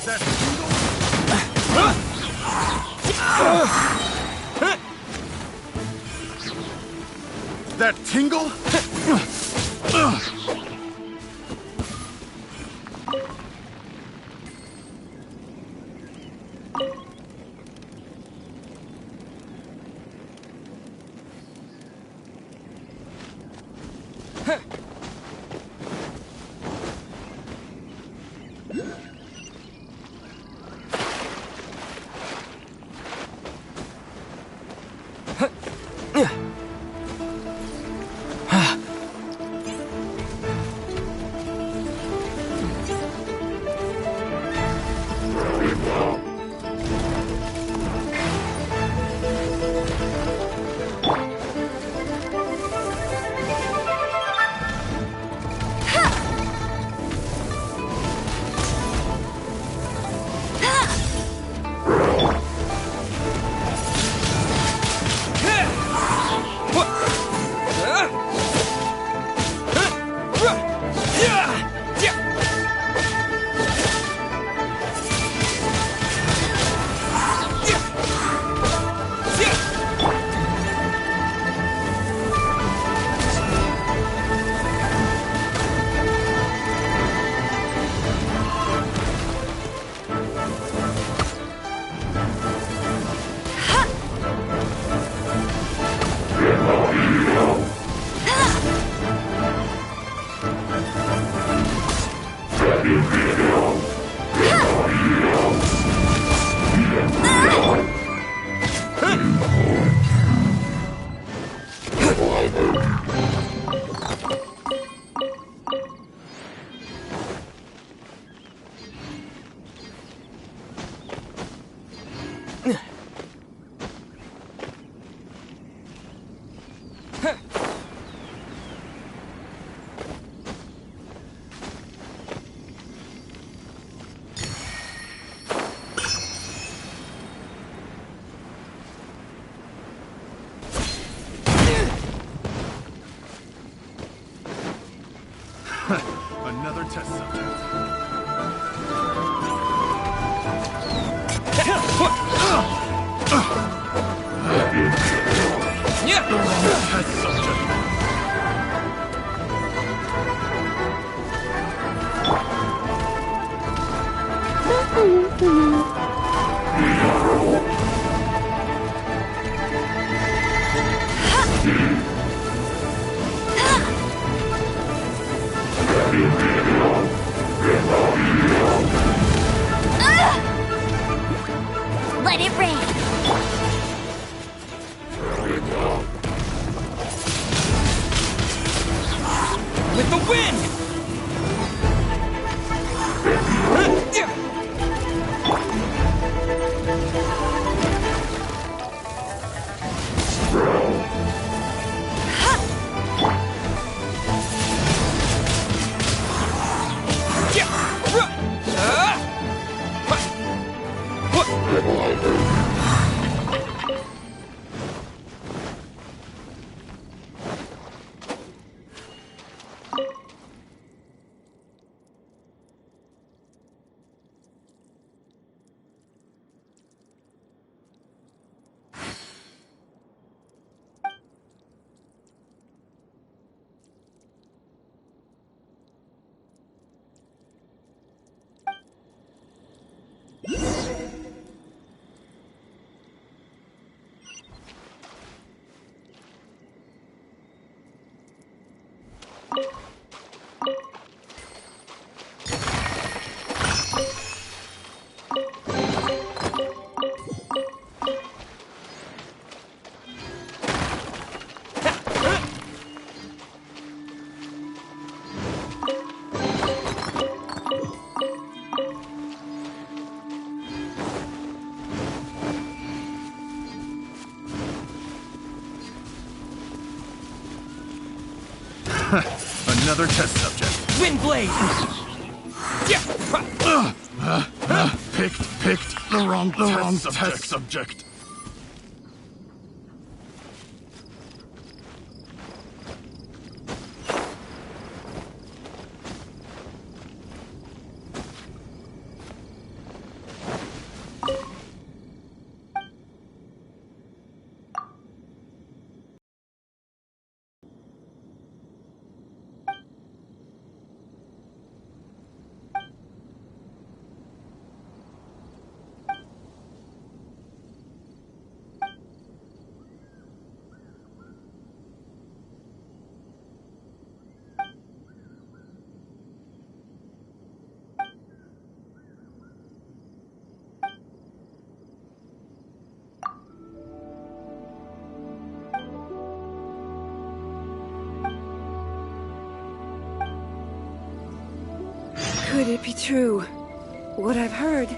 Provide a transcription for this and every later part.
That tingle? That tingle? Another test subject. Test subject. Let it rain. With the wind! Another test subject. Wind blade! Picked the wrong test subject. Could it be true? What I've heard?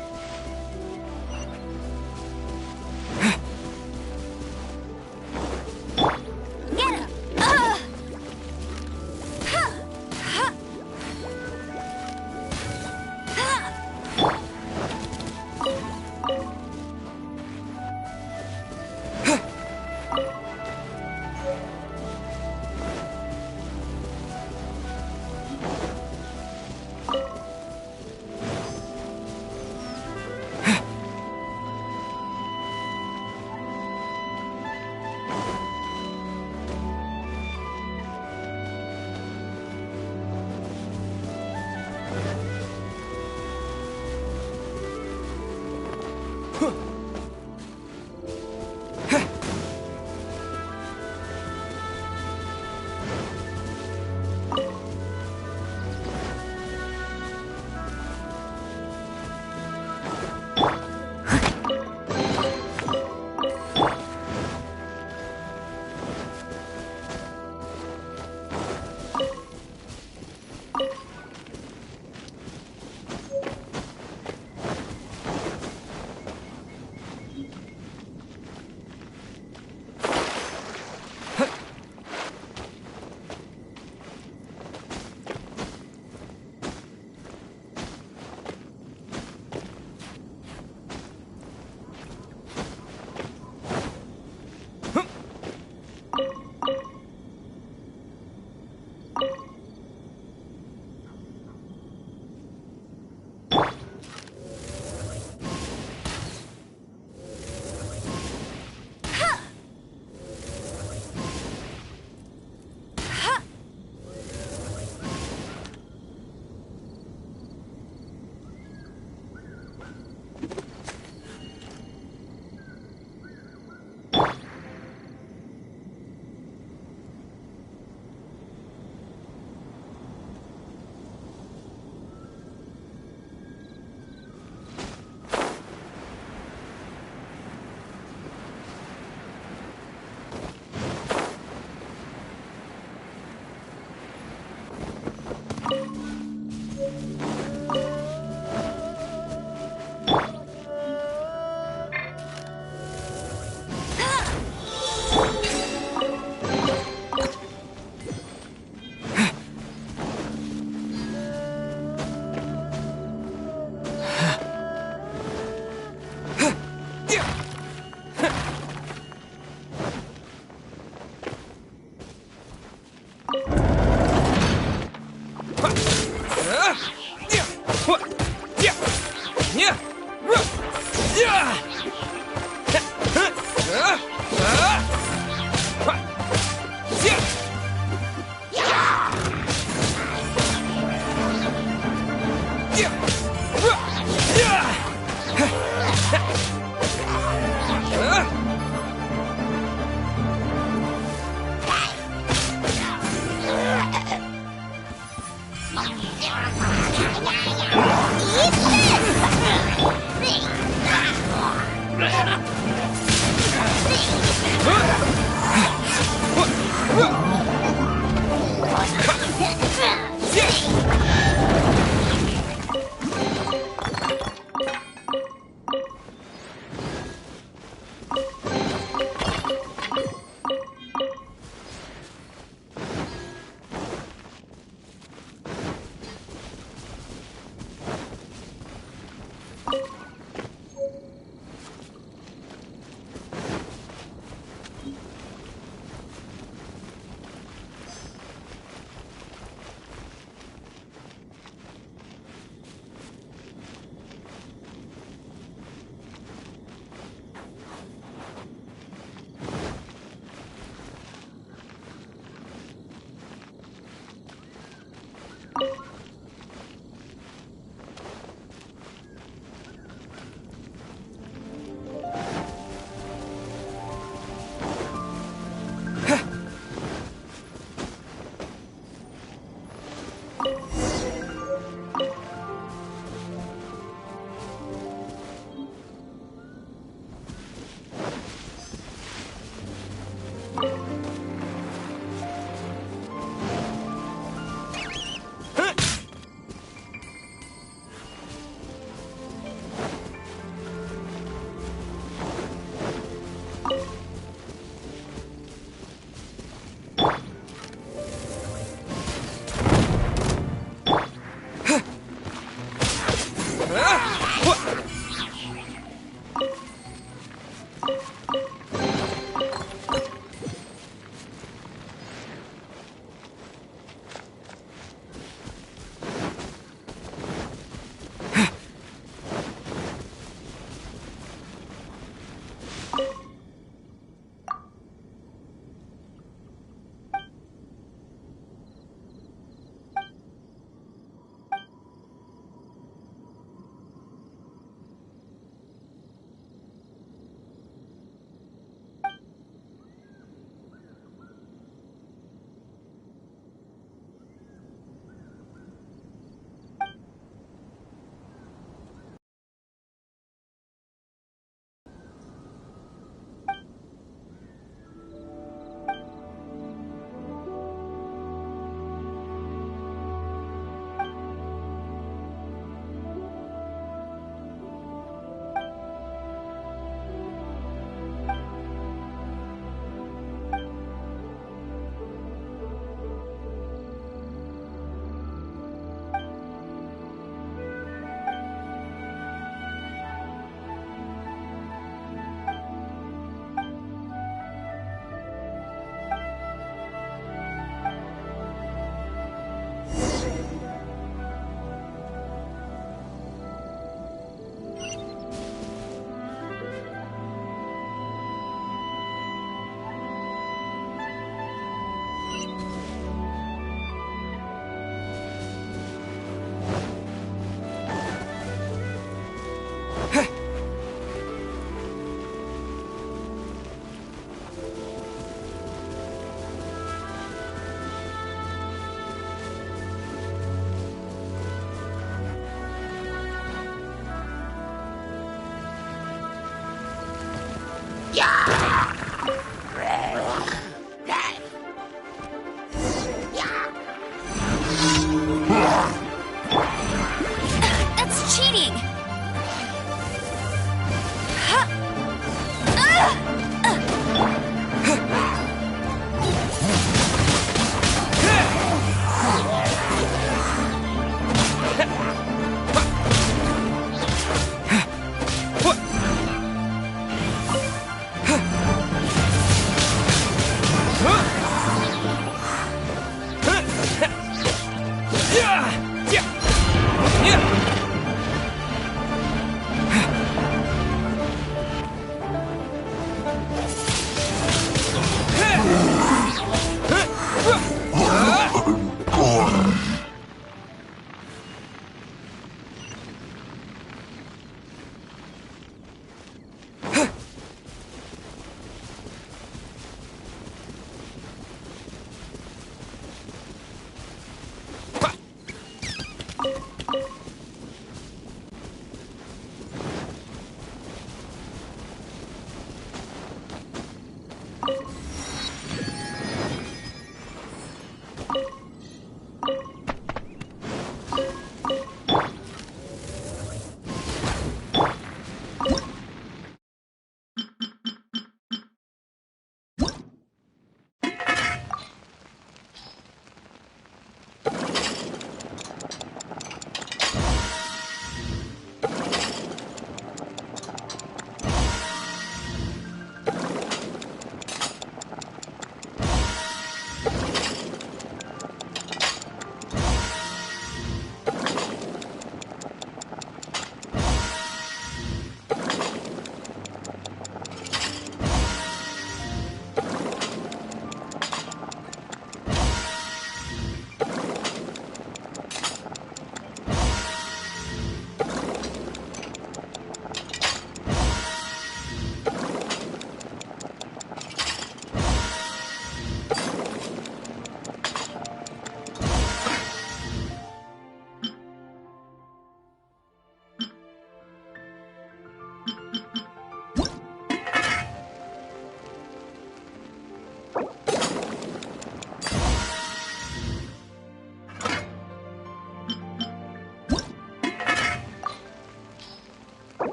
Get him! That's cheating!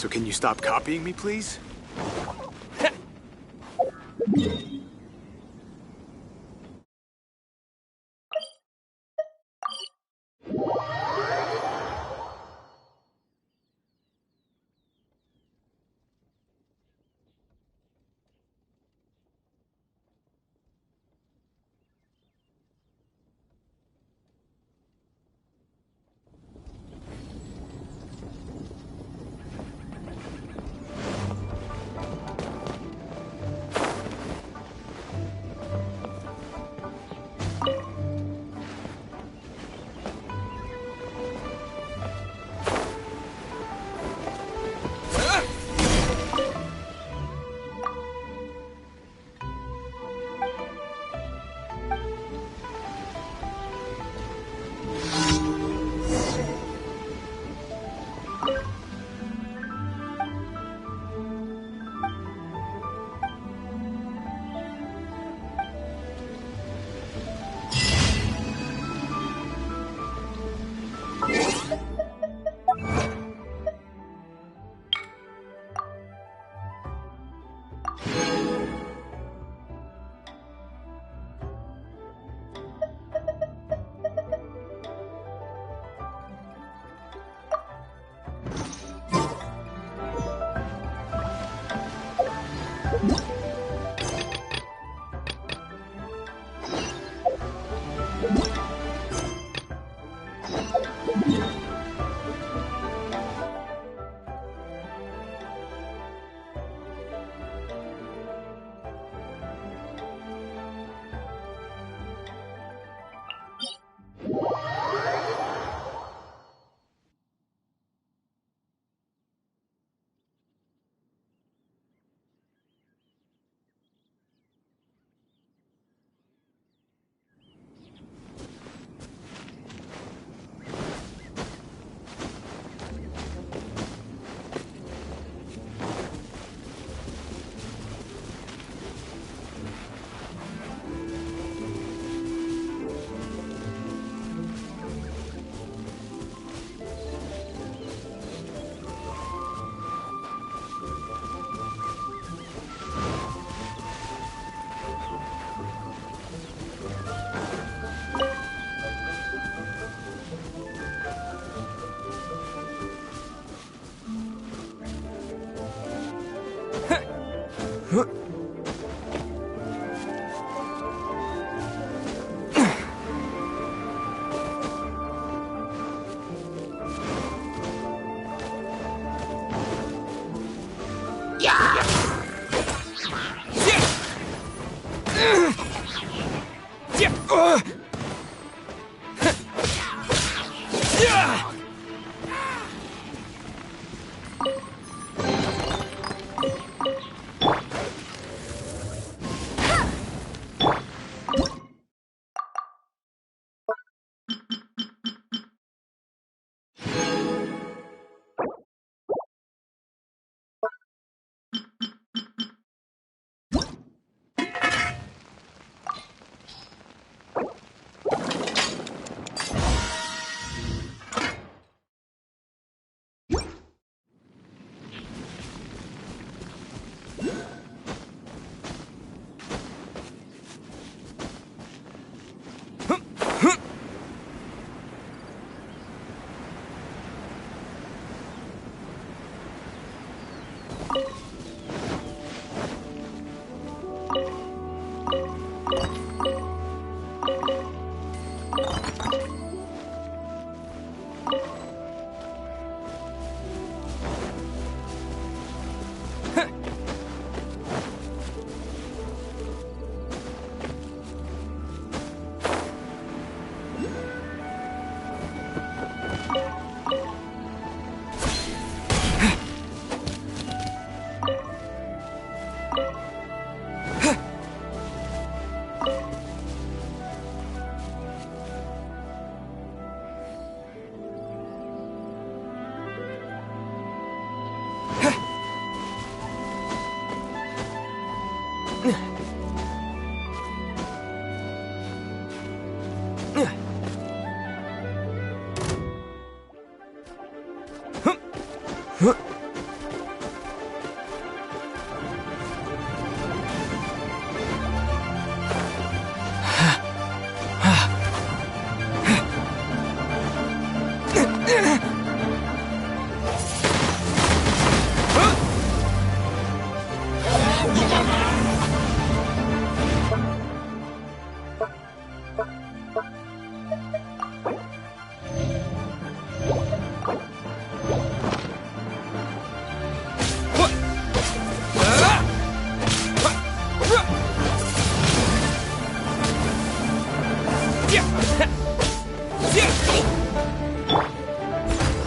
So can you stop copying me, please?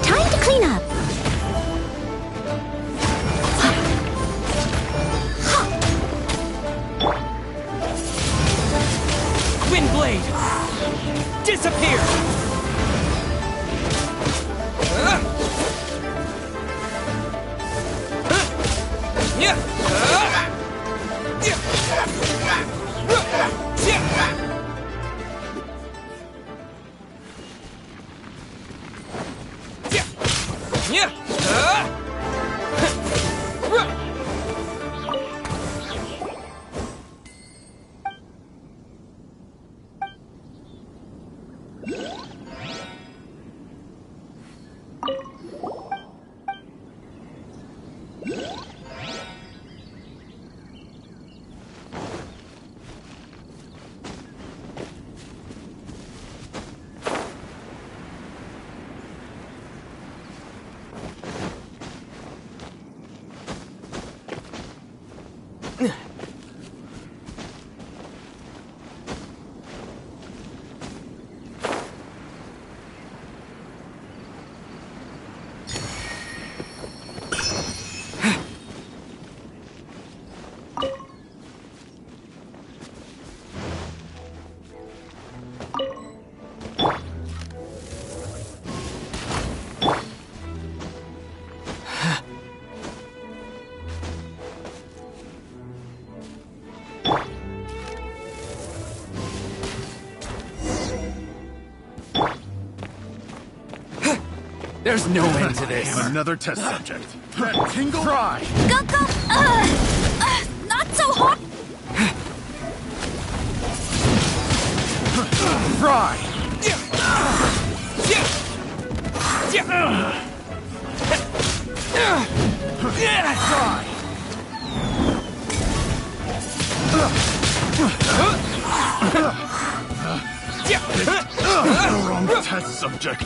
Time to clean up. Wind blade! Disappear! There's no end to this. Another test subject. Tingle? Fry! Go, go! Not so hot! Fry! Fry! Wrong test subject.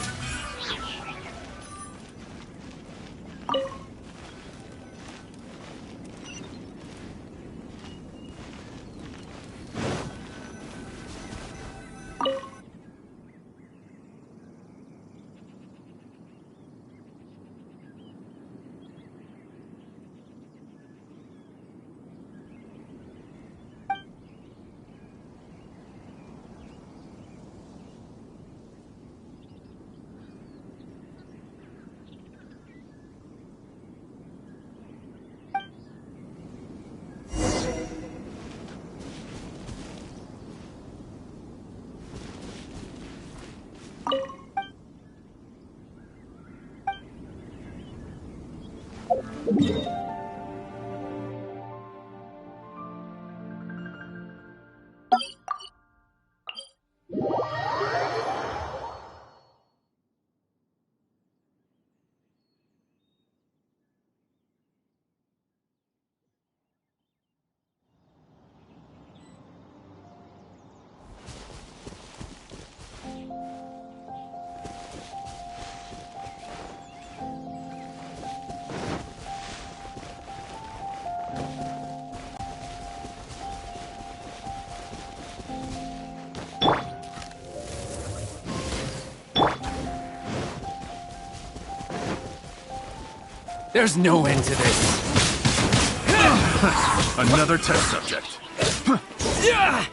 There's no end to this. Another test subject. Yeah.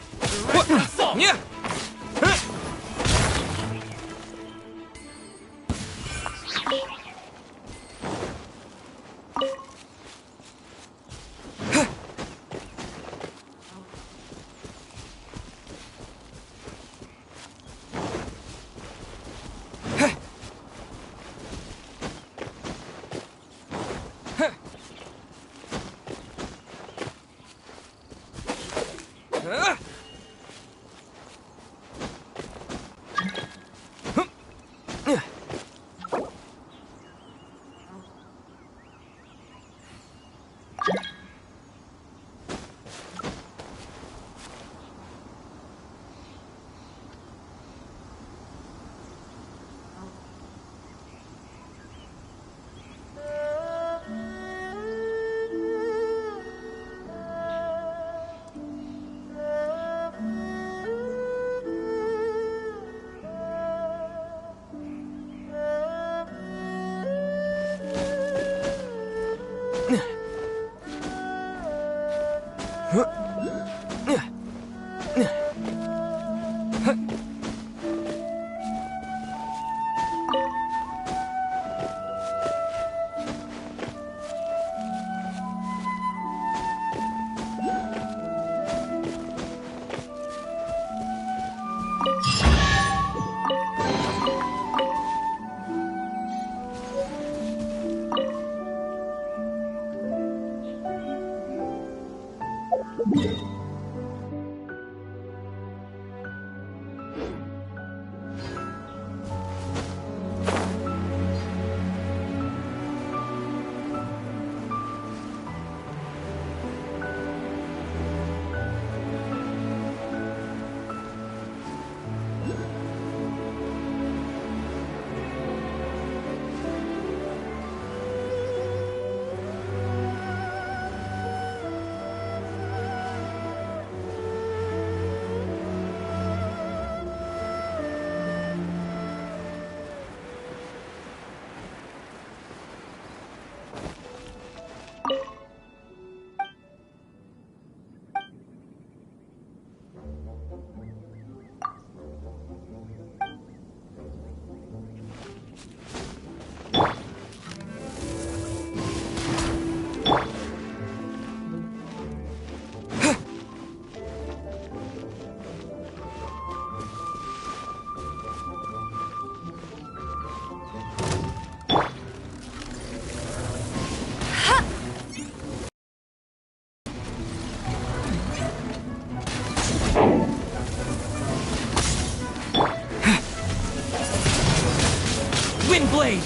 Wind blade!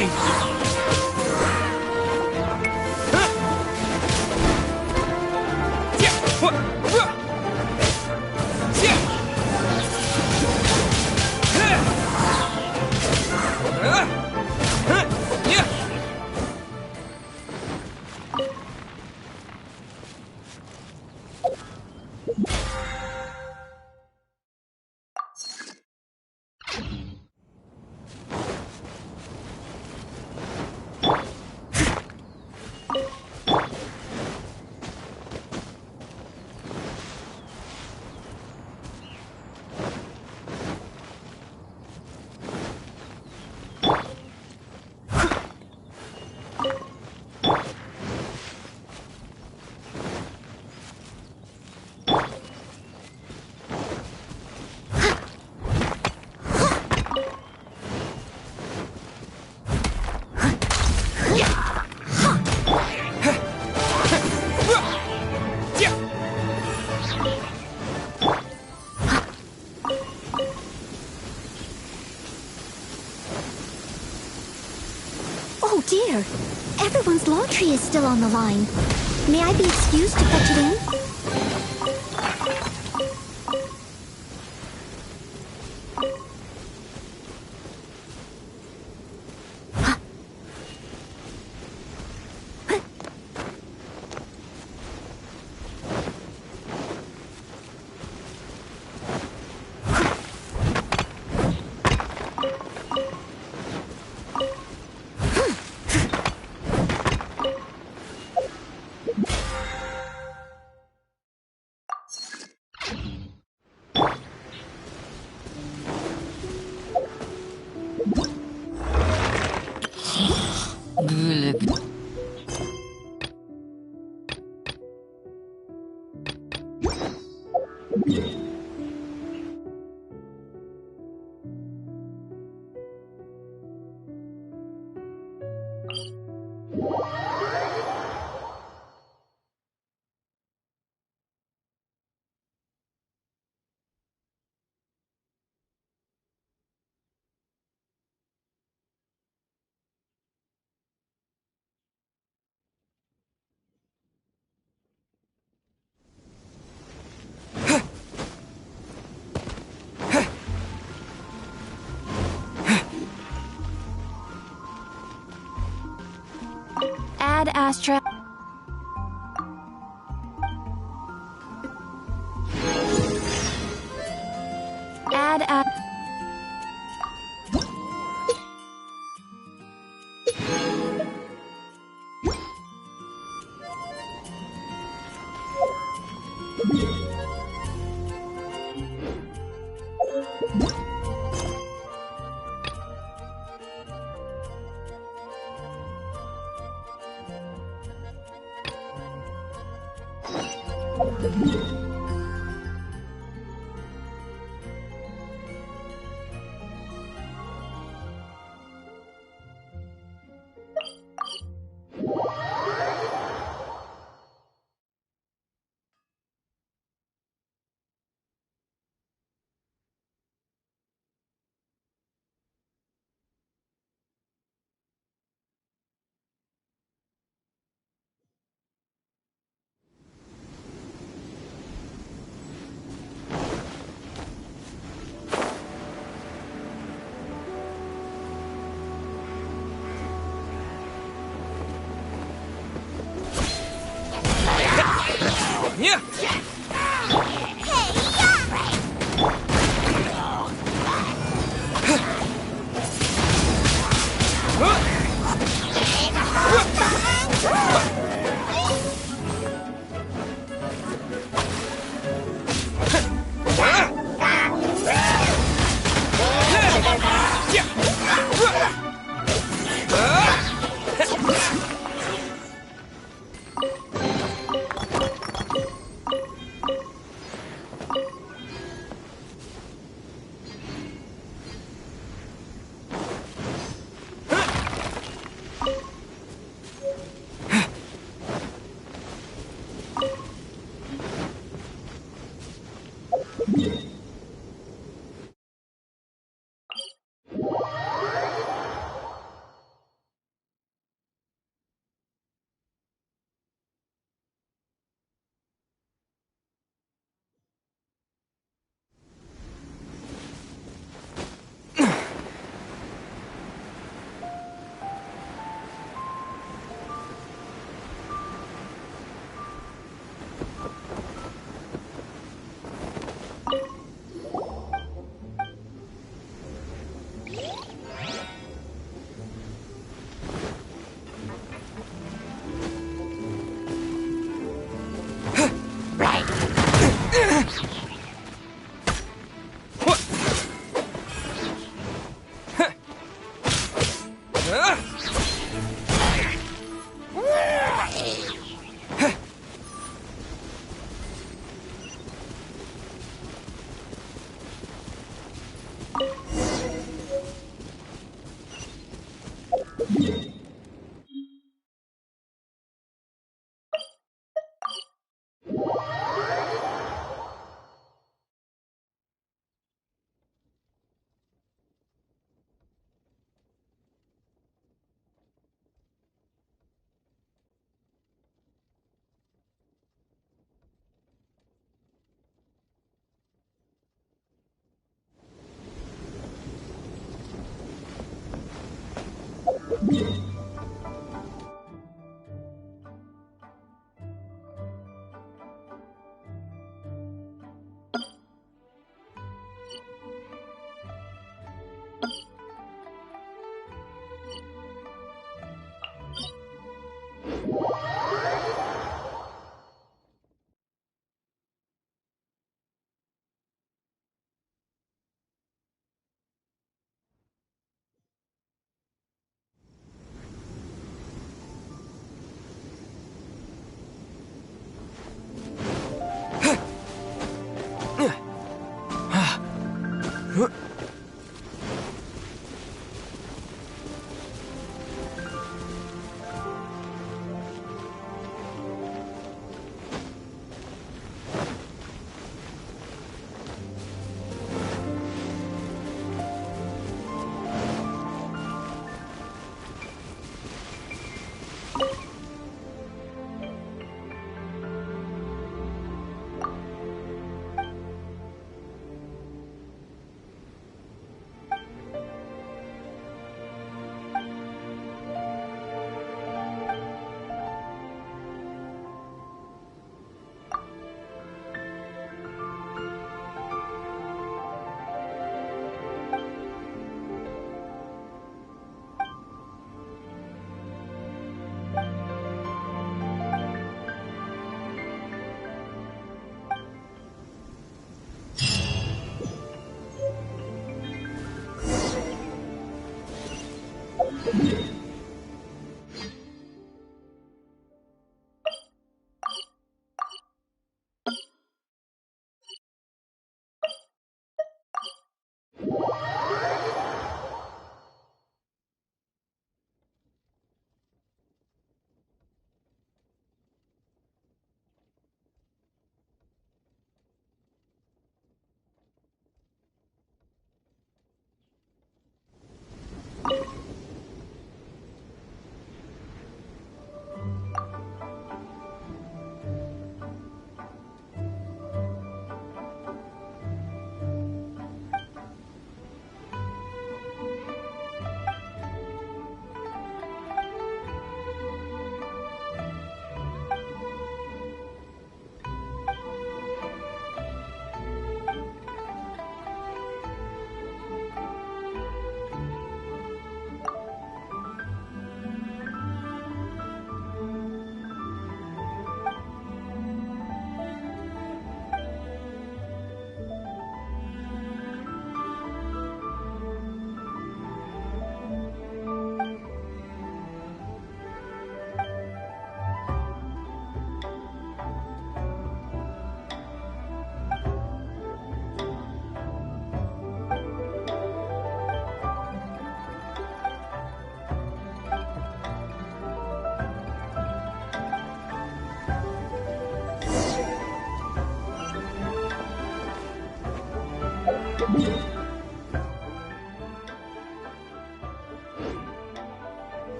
way! Oh dear! Everyone's laundry is still on the line. May I be excused to fetch it in? Add Astra. Add Yeah!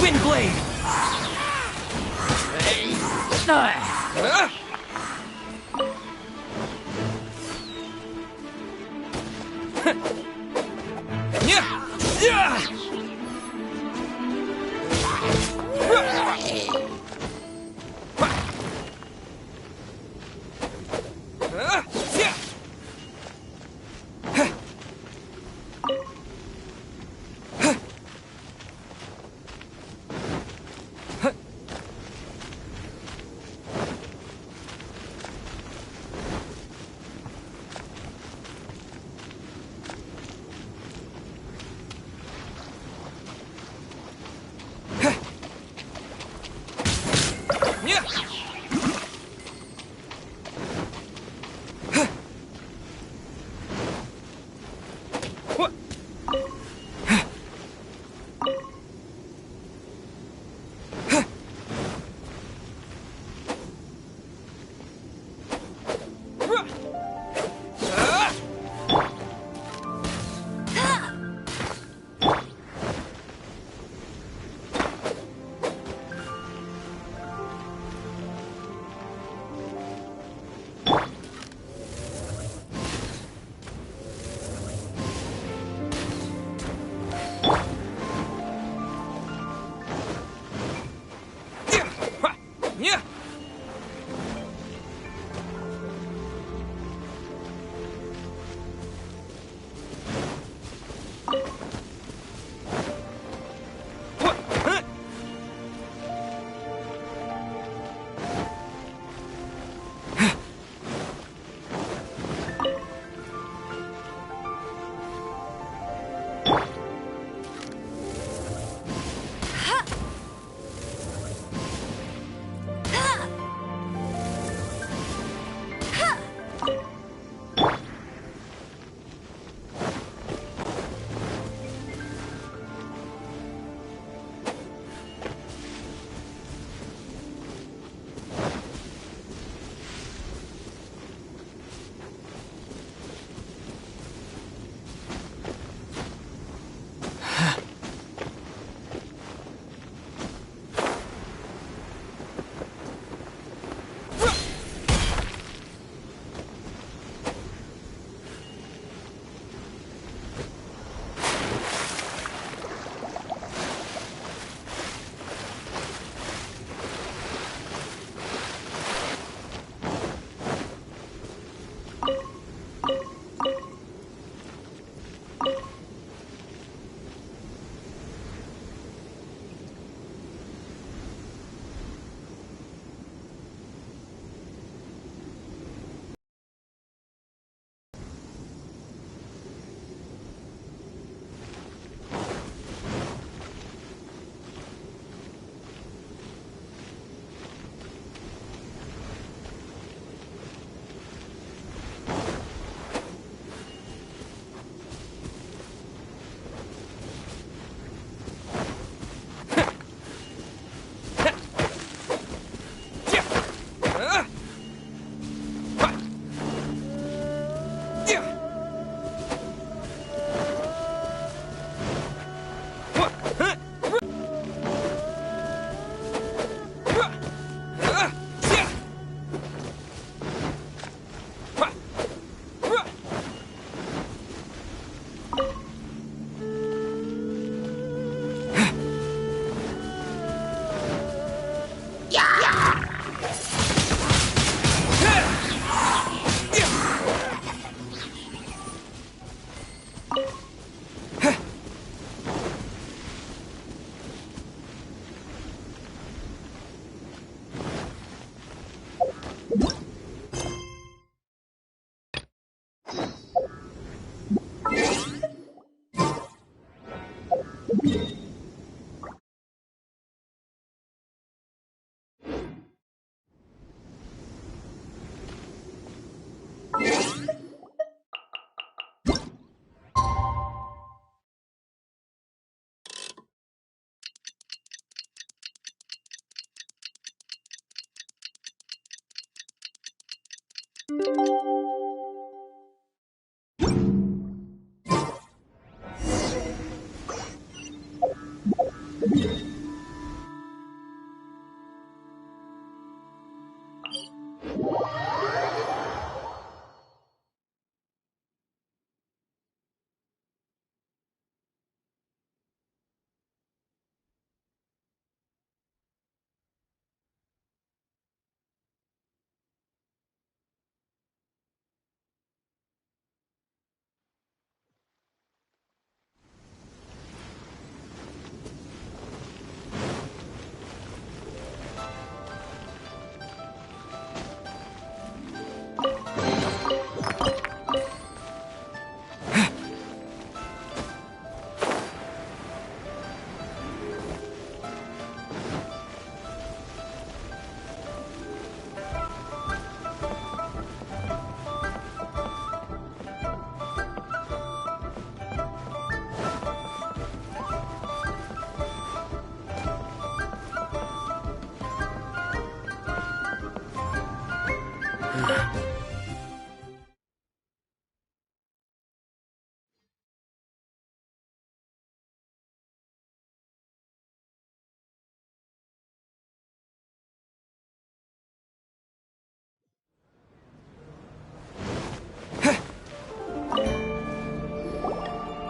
Wind blade!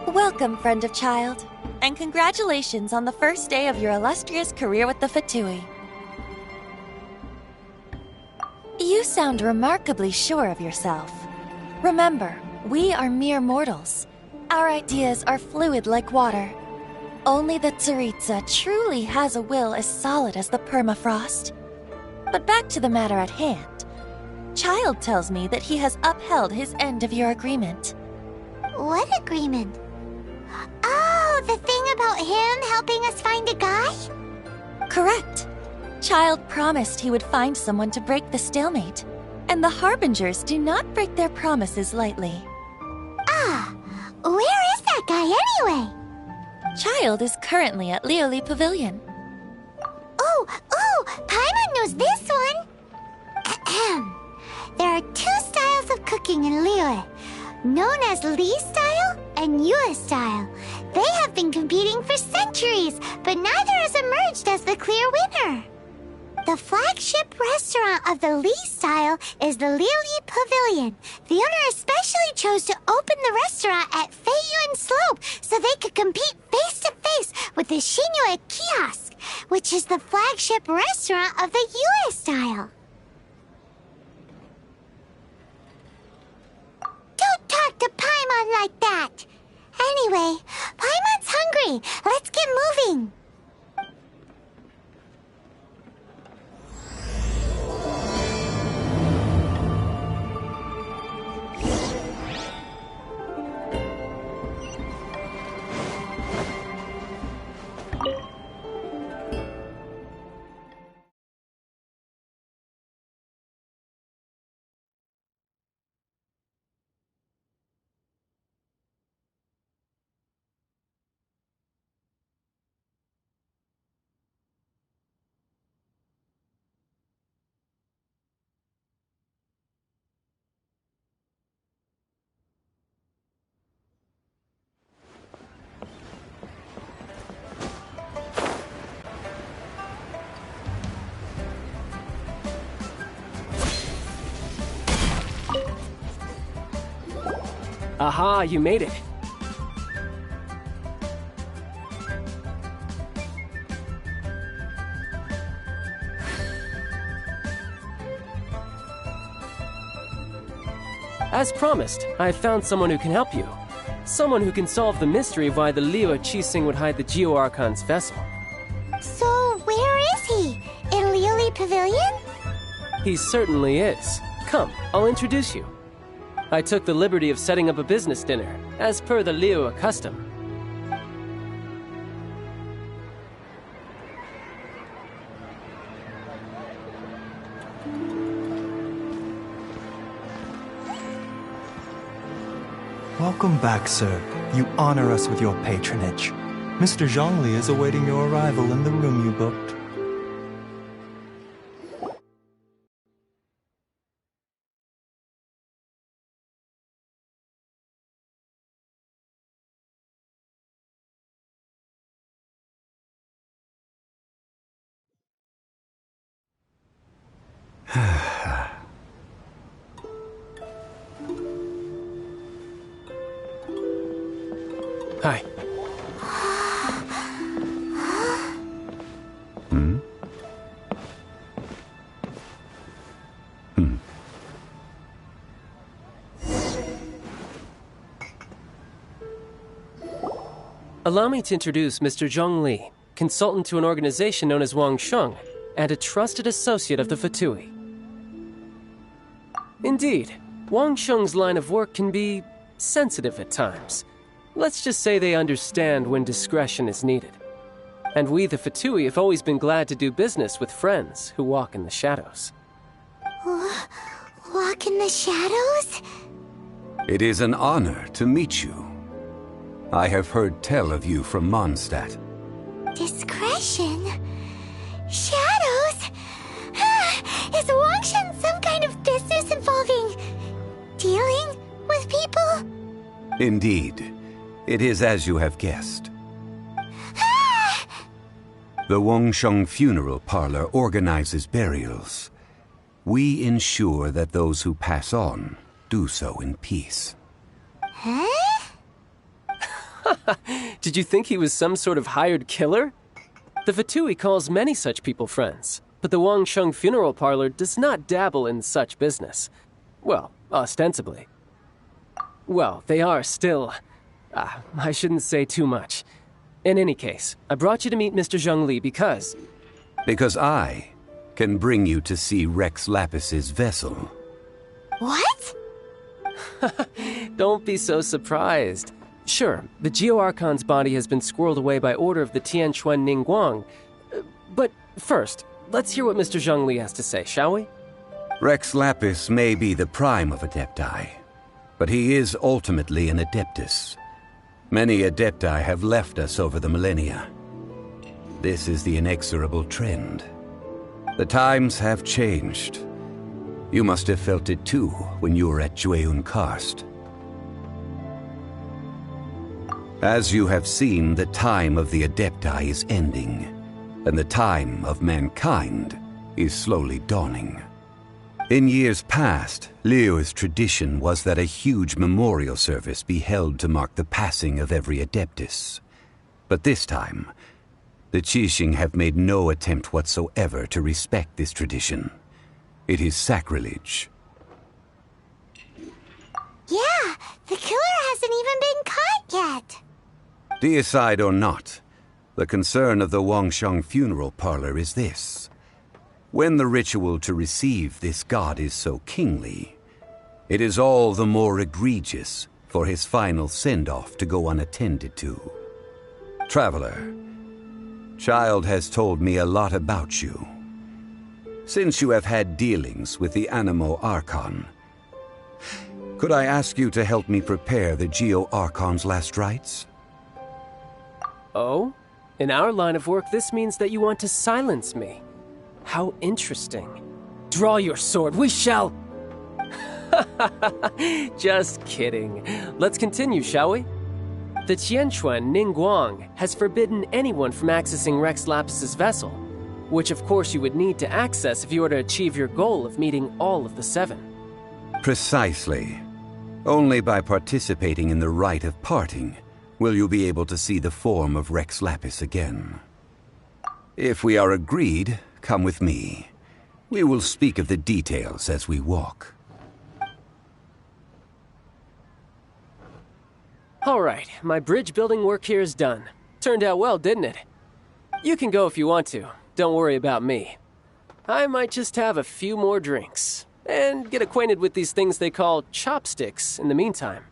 Welcome, friend of child, and congratulations on the first day of your illustrious career with the Fatui. You sound remarkably sure of yourself. Remember, we are mere mortals. Our ideas are fluid like water. Only the Tsaritsa truly has a will as solid as the permafrost. But back to the matter at hand. Child tells me that he has upheld his end of your agreement. What agreement? Oh, the thing about him helping us find a guy? Correct. Child promised he would find someone to break the stalemate. And the Harbingers do not break their promises lightly. Ah, where is that guy anyway? Child is currently at Lioli Pavilion. Oh, Paimon knows this one. Ahem. There are two styles of cooking in Liyue, known as Li style and Yue style. They have been competing for centuries, but neither has emerged as the clear winner. The flagship restaurant of the Li style is the Lioli Pavilion. The owner especially chose to open the restaurant at Feiyuan Slope so they could compete face-to-face with the Shinyue Kiosk, which is the flagship restaurant of the Yue style. Don't talk to Paimon like that! Anyway, Paimon's hungry. Let's get moving. Aha, you made it. As promised, I found someone who can help you. Someone who can solve the mystery of why the Liyue Qixing would hide the Geo-Archon's vessel. So, where is he? In Lioli Pavilion? He certainly is. Come, I'll introduce you. I took the liberty of setting up a business dinner, as per the Liyue custom. Welcome back, sir. You honor us with your patronage. Mr. Zhongli is awaiting your arrival in the room you booked. Hi. Allow me to introduce Mr. Zhong Li, consultant to an organization known as Wang Sheng, and a trusted associate of the Fatui. Indeed, Wang Sheng's line of work can be sensitive at times. Let's just say they understand when discretion is needed. And we, the Fatui, have always been glad to do business with friends who walk in the shadows. Walk in the shadows? It is an honor to meet you. I have heard tell of you from Mondstadt. Discretion? Shadows? Is Wangshan some kind of business Indeed, it is as you have guessed. The Wangsheng Funeral Parlor organizes burials. We ensure that those who pass on do so in peace. Huh? Did you think he was some sort of hired killer? The Fatui calls many such people friends, but the Wangsheng Funeral Parlor does not dabble in such business. Well, ostensibly. Well, they are still... I shouldn't say too much. In any case, I brought you to meet Mr. Zhongli because... Because I can bring you to see Rex Lapis's vessel. What? Don't be so surprised. Sure, the Geo-Archon's body has been squirreled away by order of the Tianquan Ningguang. But first, let's hear what Mr. Zhongli has to say, shall we? Rex Lapis may be the prime of Adepti, but he is ultimately an Adeptus. Many Adepti have left us over the millennia. This is the inexorable trend. The times have changed. You must have felt it too when you were at Jueyun Karst. As you have seen, the time of the Adepti is ending, and the time of mankind is slowly dawning. In years past, Liyue's tradition was that a huge memorial service be held to mark the passing of every Adeptus. But this time, the Qixing have made no attempt whatsoever to respect this tradition. It is sacrilege. Yeah, the killer hasn't even been caught yet. Deicide or not, the concern of the Wangsheng Funeral Parlor is this. When the ritual to receive this god is so kingly, it is all the more egregious for his final send-off to go unattended to. Traveler, Child has told me a lot about you. Since you have had dealings with the Animo Archon, could I ask you to help me prepare the Geo-Archon's last rites? Oh? In our line of work, this means that you want to silence me. How interesting. Draw your sword, we shall... Just kidding. Let's continue, shall we? The Tianquan Ningguang has forbidden anyone from accessing Rex Lapis's vessel, which of course you would need to access if you were to achieve your goal of meeting all of the seven. Precisely. Only by participating in the rite of parting will you be able to see the form of Rex Lapis again. If we are agreed, come with me. We will speak of the details as we walk. All right, my bridge building work here is done. Turned out well, didn't it? You can go if you want to. Don't worry about me. I might just have a few more drinks and get acquainted with these things they call chopsticks in the meantime.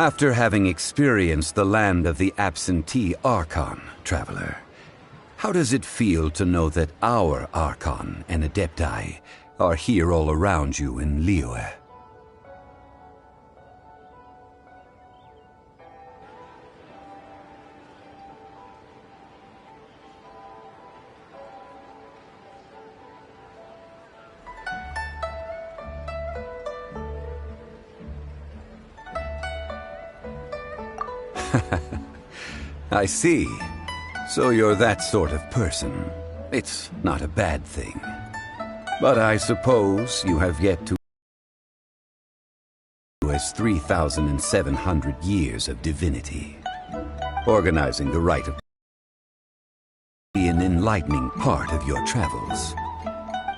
After having experienced the land of the absentee Archon, Traveler, how does it feel to know that our Archon and Adepti are here all around you in Liyue? I see. So you're that sort of person. It's not a bad thing. But I suppose you have yet to as 3,700 years of divinity. Organizing the rite of be an enlightening part of your travels.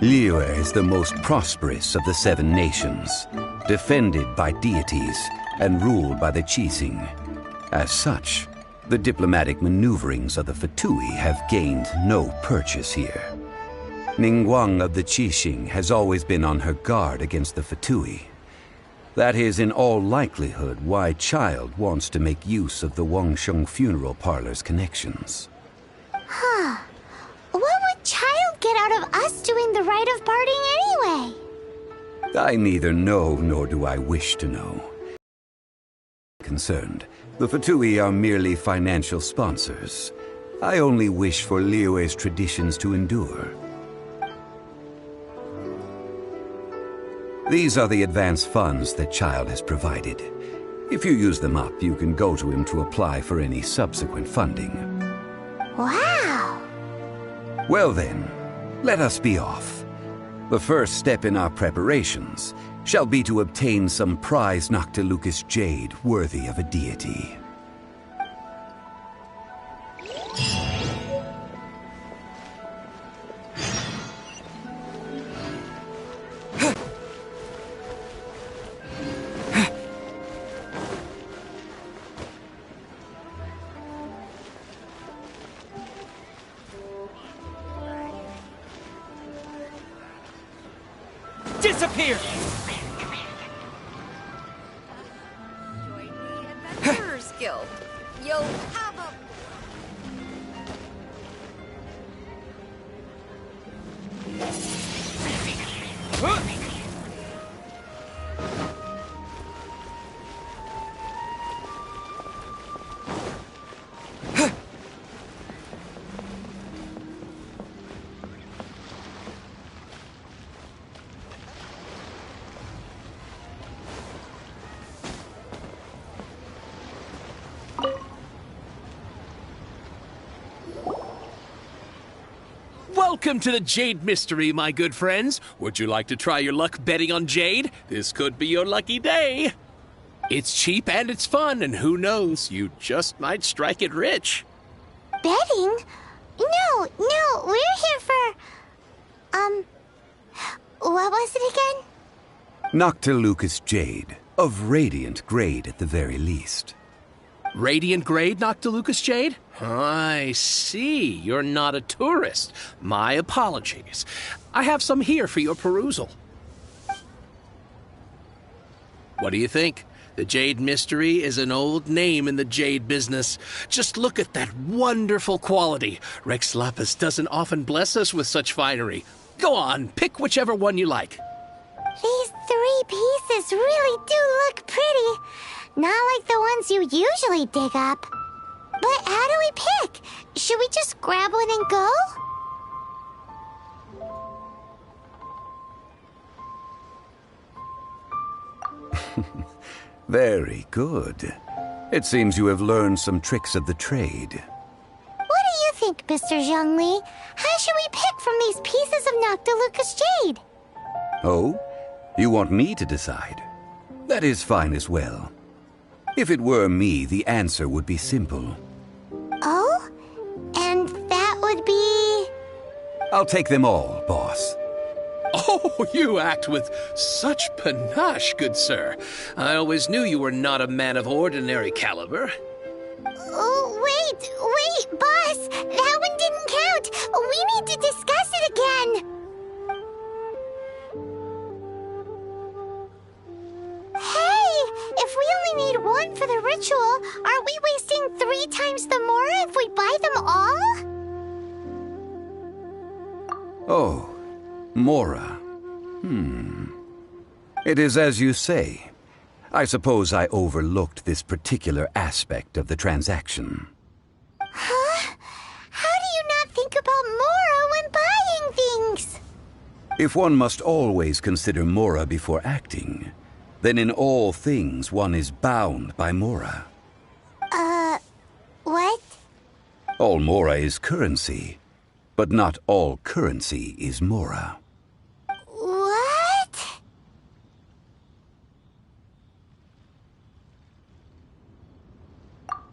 Liyue is the most prosperous of the seven nations, defended by deities and ruled by the Qixing. As such, The diplomatic maneuverings of the Fatui have gained no purchase here. Ningguang of the Qixing has always been on her guard against the Fatui. That is in all likelihood why Child wants to make use of the Wangsheng funeral parlor's connections. Huh. What would Child get out of us doing the rite of parting anyway? I neither know nor do I wish to know. Concerned, the Fatui are merely financial sponsors. I only wish for Liyue's traditions to endure. These are the advance funds that Child has provided. If you use them up, you can go to him to apply for any subsequent funding. Wow! Well then, let us be off. The first step in our preparations shall be to obtain some prize Noctilucous jade worthy of a deity. Disappear! Join the Adventurers Guild. You'll have a... Welcome to the Jade Mystery, my good friends. Would you like to try your luck betting on Jade? This could be your lucky day. It's cheap and it's fun, and who knows, you just might strike it rich. Betting? No, we're here for... What was it again? Noctilucous jade, of radiant grade at the very least. Radiant grade, Noctilucous Jade? I see. You're not a tourist. My apologies. I have some here for your perusal. What do you think? The Jade Mystery is an old name in the jade business. Just look at that wonderful quality. Rex Lapis doesn't often bless us with such finery. Go on, pick whichever one you like. These 3 pieces really do look pretty. Not like the ones you usually dig up. But how do we pick? Should we just grab one and go? Very good. It seems you have learned some tricks of the trade. What do you think, Mr. Zhongli? How should we pick from these pieces of Noctilucous jade? Oh? You want me to decide? That is fine as well. If it were me, the answer would be simple. Oh? And that would be... I'll take them all, boss. Oh, you act with such panache, good sir. I always knew you were not a man of ordinary caliber. Oh, wait, boss! That one didn't count! We need to discuss it again! Hey! If we only need one for the ritual, aren't we wasting 3 times the Mora if we buy them all? Oh, Mora. It is as you say. I suppose I overlooked this particular aspect of the transaction. Huh? How do you not think about Mora when buying things? If one must always consider Mora before acting, then in all things one is bound by Mora. What? All Mora is currency, but not all currency is Mora. What?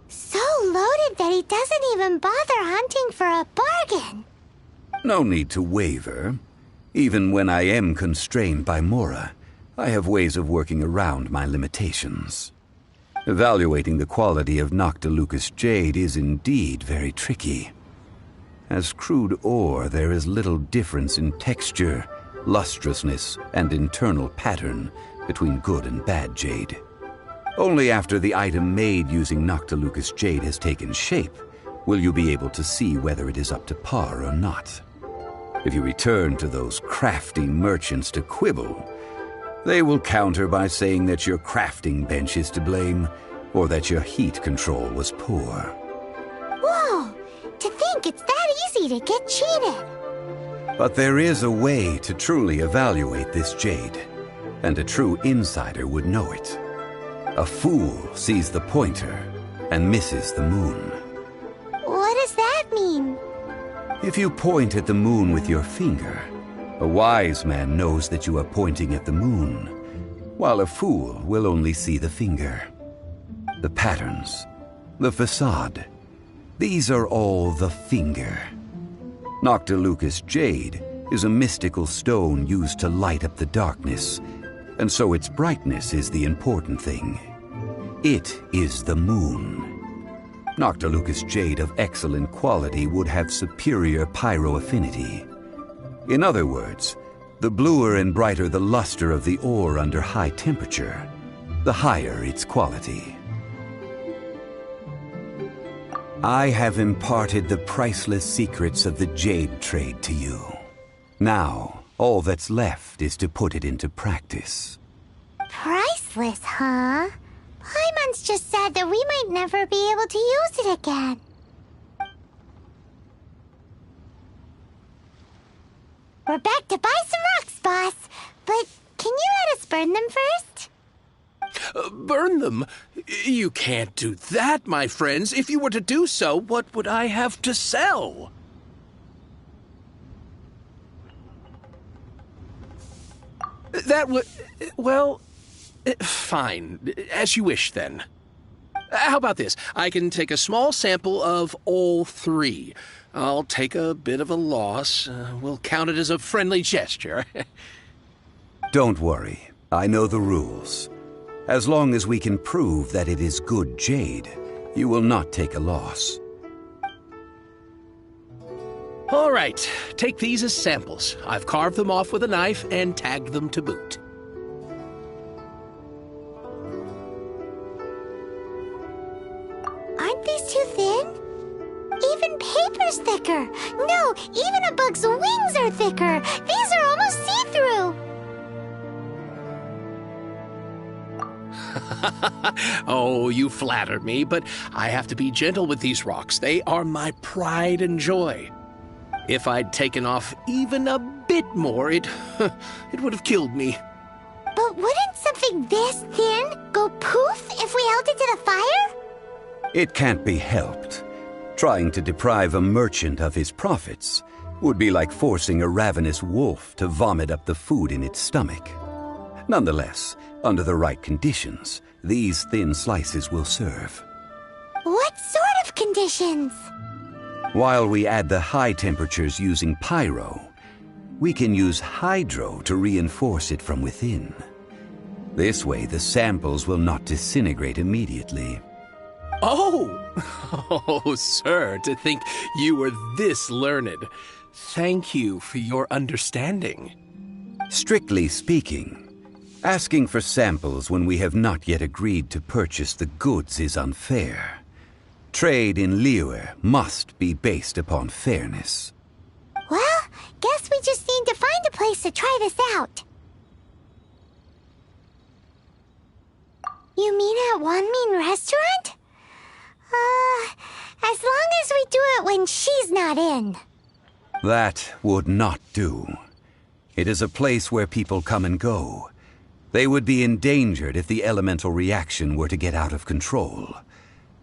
So loaded that he doesn't even bother hunting for a bargain. No need to waver. Even when I am constrained by Mora, I have ways of working around my limitations. Evaluating the quality of Noctilucous jade is indeed very tricky. As crude ore, there is little difference in texture, lustrousness, and internal pattern between good and bad jade. Only after the item made using Noctilucous jade has taken shape will you be able to see whether it is up to par or not. If you return to those crafty merchants to quibble, they will counter by saying that your crafting bench is to blame or that your heat control was poor. Whoa! To think it's that easy to get cheated! But there is a way to truly evaluate this jade, and a true insider would know it. A fool sees the pointer and misses the moon. What does that mean? If you point at the moon with your finger, a wise man knows that you are pointing at the moon, while a fool will only see the finger. The patterns, the facade, these are all the finger. Noctilucous jade is a mystical stone used to light up the darkness, and so its brightness is the important thing. It is the moon. Noctilucous jade of excellent quality would have superior pyro affinity. In other words, the bluer and brighter the luster of the ore under high temperature, the higher its quality. I have imparted the priceless secrets of the jade trade to you. Now, all that's left is to put it into practice. Priceless, huh? Paimon's just said that we might never be able to use it again. We're back to buy some rocks, boss. But can you let us burn them first? Burn them? You can't do that, my friends. If you were to do so, what would I have to sell? That would... well... fine. As you wish, then. How about this? I can take a small sample of all three. I'll take a bit of a loss. We'll count it as a friendly gesture. Don't worry. I know the rules. As long as we can prove that it is good jade, you will not take a loss. All right. Take these as samples. I've carved them off with a knife and tagged them to boot. Aren't these too thin? Even paper's thicker. No, even a bug's wings are thicker. These are almost see-through. Oh, you flatter me, but I have to be gentle with these rocks. They are my pride and joy. If I'd taken off even a bit more, it would have killed me. But wouldn't something this thin go poof if we held it to the fire? It can't be helped. Trying to deprive a merchant of his profits would be like forcing a ravenous wolf to vomit up the food in its stomach. Nonetheless, under the right conditions, these thin slices will serve. What sort of conditions? While we add the high temperatures using pyro, we can use hydro to reinforce it from within. This way, the samples will not disintegrate immediately. Oh, sir, to think you were this learned. Thank you for your understanding. Strictly speaking, asking for samples when we have not yet agreed to purchase the goods is unfair. Trade in Liyue must be based upon fairness. Well, guess we just need to find a place to try this out. You mean at Wanmin Restaurant? As long as we do it when she's not in. That would not do. It is a place where people come and go. They would be endangered if the elemental reaction were to get out of control.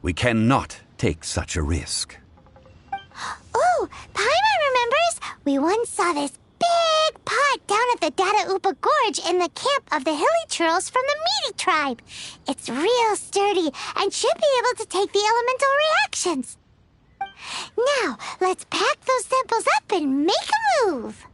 We cannot take such a risk. Oh, Paimon remembers! We once saw this big pot down at the Dada Upa Gorge in the camp of the Hilly Churls from the Meaty tribe. It's real sturdy and should be able to take the elemental reactions. Now, let's pack those samples up and make a move.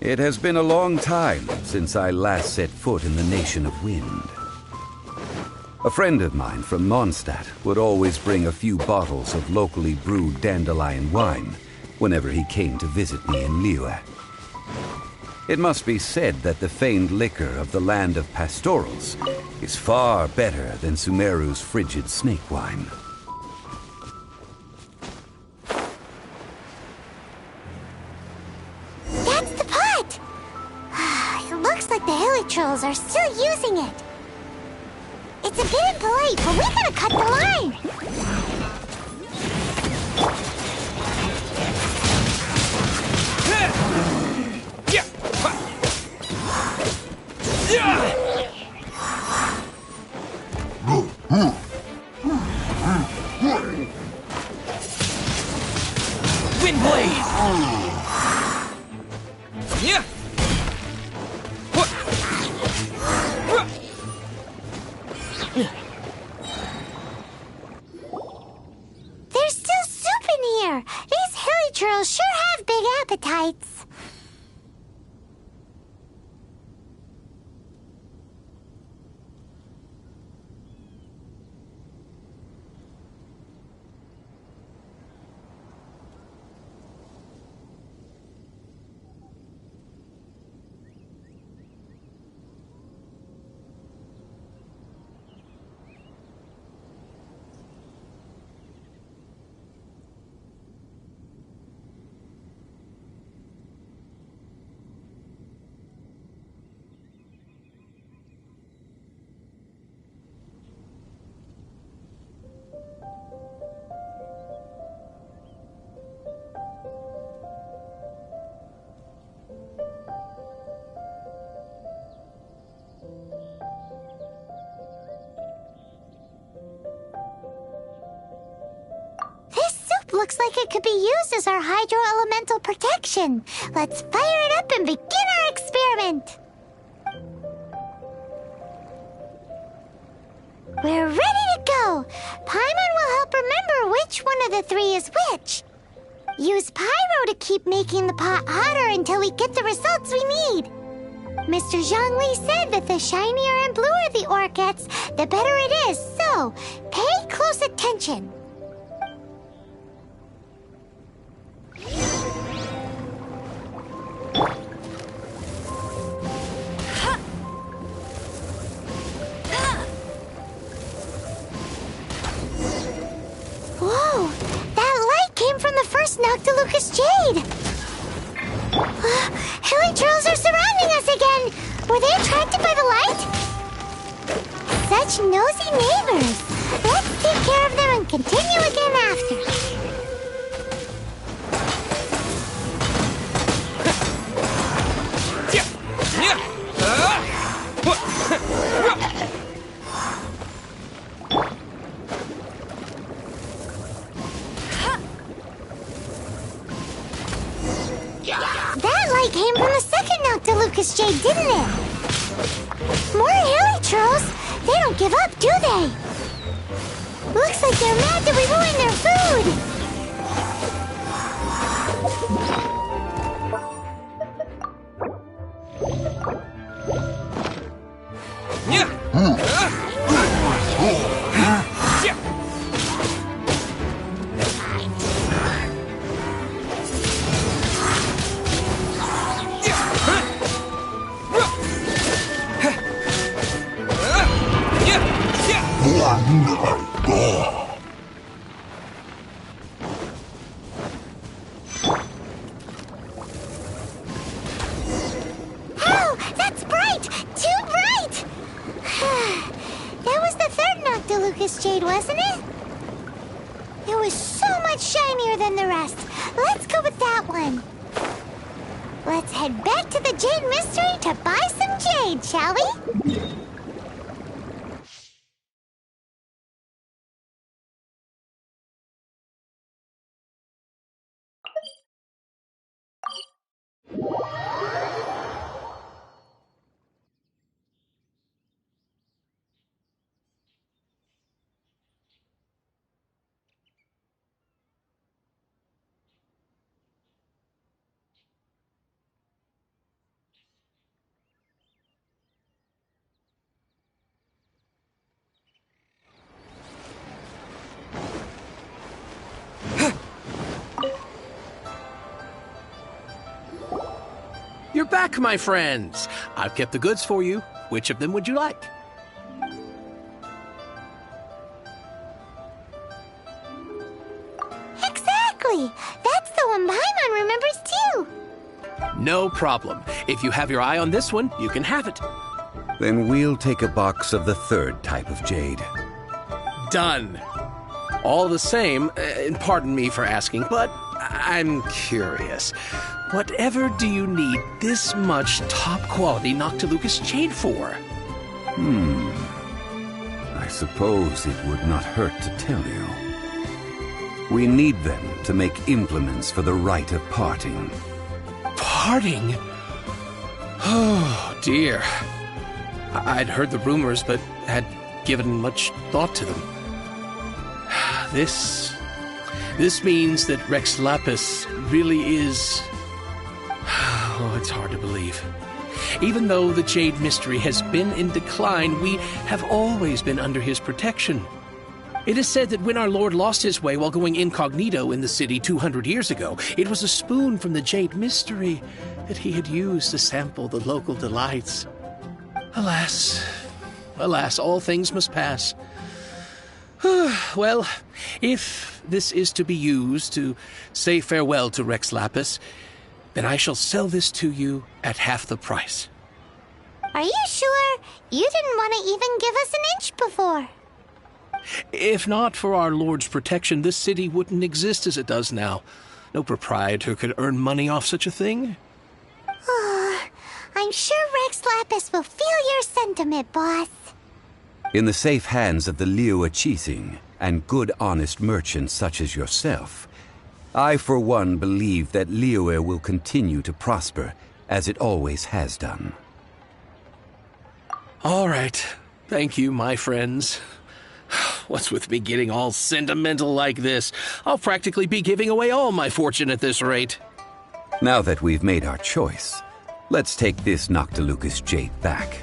It has been a long time since I last set foot in the Nation of Wind. A friend of mine from Mondstadt would always bring a few bottles of locally brewed dandelion wine whenever he came to visit me in Liyue. It must be said that the famed liquor of the land of pastorals is far better than Sumeru's frigid snake wine. That's the pot! It looks like the hilly trolls are still using it. It's a bit impolite, but we gotta cut the line! Windblade! Yeah! There's still soup in here! These hilly trolls sure have big appetites! Looks like it could be used as our hydro-elemental protection. Let's fire it up and begin our experiment. We're ready to go. Paimon will help remember which one of the three is which. Use Pyro to keep making the pot hotter until we get the results we need. Mr. Zhongli said that the shinier and bluer the ore gets, the better it is, so pay close attention. Whoa! That light came from the first Noctilucous Jade! Hilly trolls are surrounding us again! Were they attracted by the light? Such nosy neighbors! Let's take care of them and continue again after. That light came from the second Noctilucous Jade, didn't it? More hilly trolls! They don't give up, do they? Looks like they're mad that we ruined their food! Oh, that's bright! Too bright! That was the third Noctilucous Jade, wasn't it? It was so much shinier than the rest. Let's go with that one. Let's head back to the Jade Mystery to buy some jade, shall we? You're back, my friends. I've kept the goods for you. Which of them would you like? Exactly! That's the one Paimon remembers too! No problem. If you have your eye on this one, you can have it. Then we'll take a box of the third type of jade. Done. All the same, and pardon me for asking, but I'm curious. Whatever do you need this much top-quality Noctilucus jade for? I suppose it would not hurt to tell you. We need them to make implements for the rite of parting. Parting? Oh, dear. I'd heard the rumors, but had given much thought to them. This means that Rex Lapis really is... Oh, it's hard to believe. Even though the Jade Mystery has been in decline, we have always been under his protection. It is said that when our Lord lost his way while going incognito in the city 200 years ago, it was a spoon from the Jade Mystery that he had used to sample the local delights. Alas, all things must pass. Well, if this is to be used to say farewell to Rex Lapis, then I shall sell this to you at half the price. Are you sure? You didn't want to even give us an inch before. If not for our Lord's protection, this city wouldn't exist as it does now. No proprietor could earn money off such a thing. I'm sure Rex Lapis will feel your sentiment, boss. In the safe hands of the Liyue Qixing and good honest merchants such as yourself, I for one believe that Liyue will continue to prosper as it always has done. All right. Thank you, my friends. What's with me getting all sentimental like this? I'll practically be giving away all my fortune at this rate. Now that we've made our choice, let's take this Noctilucus jade back.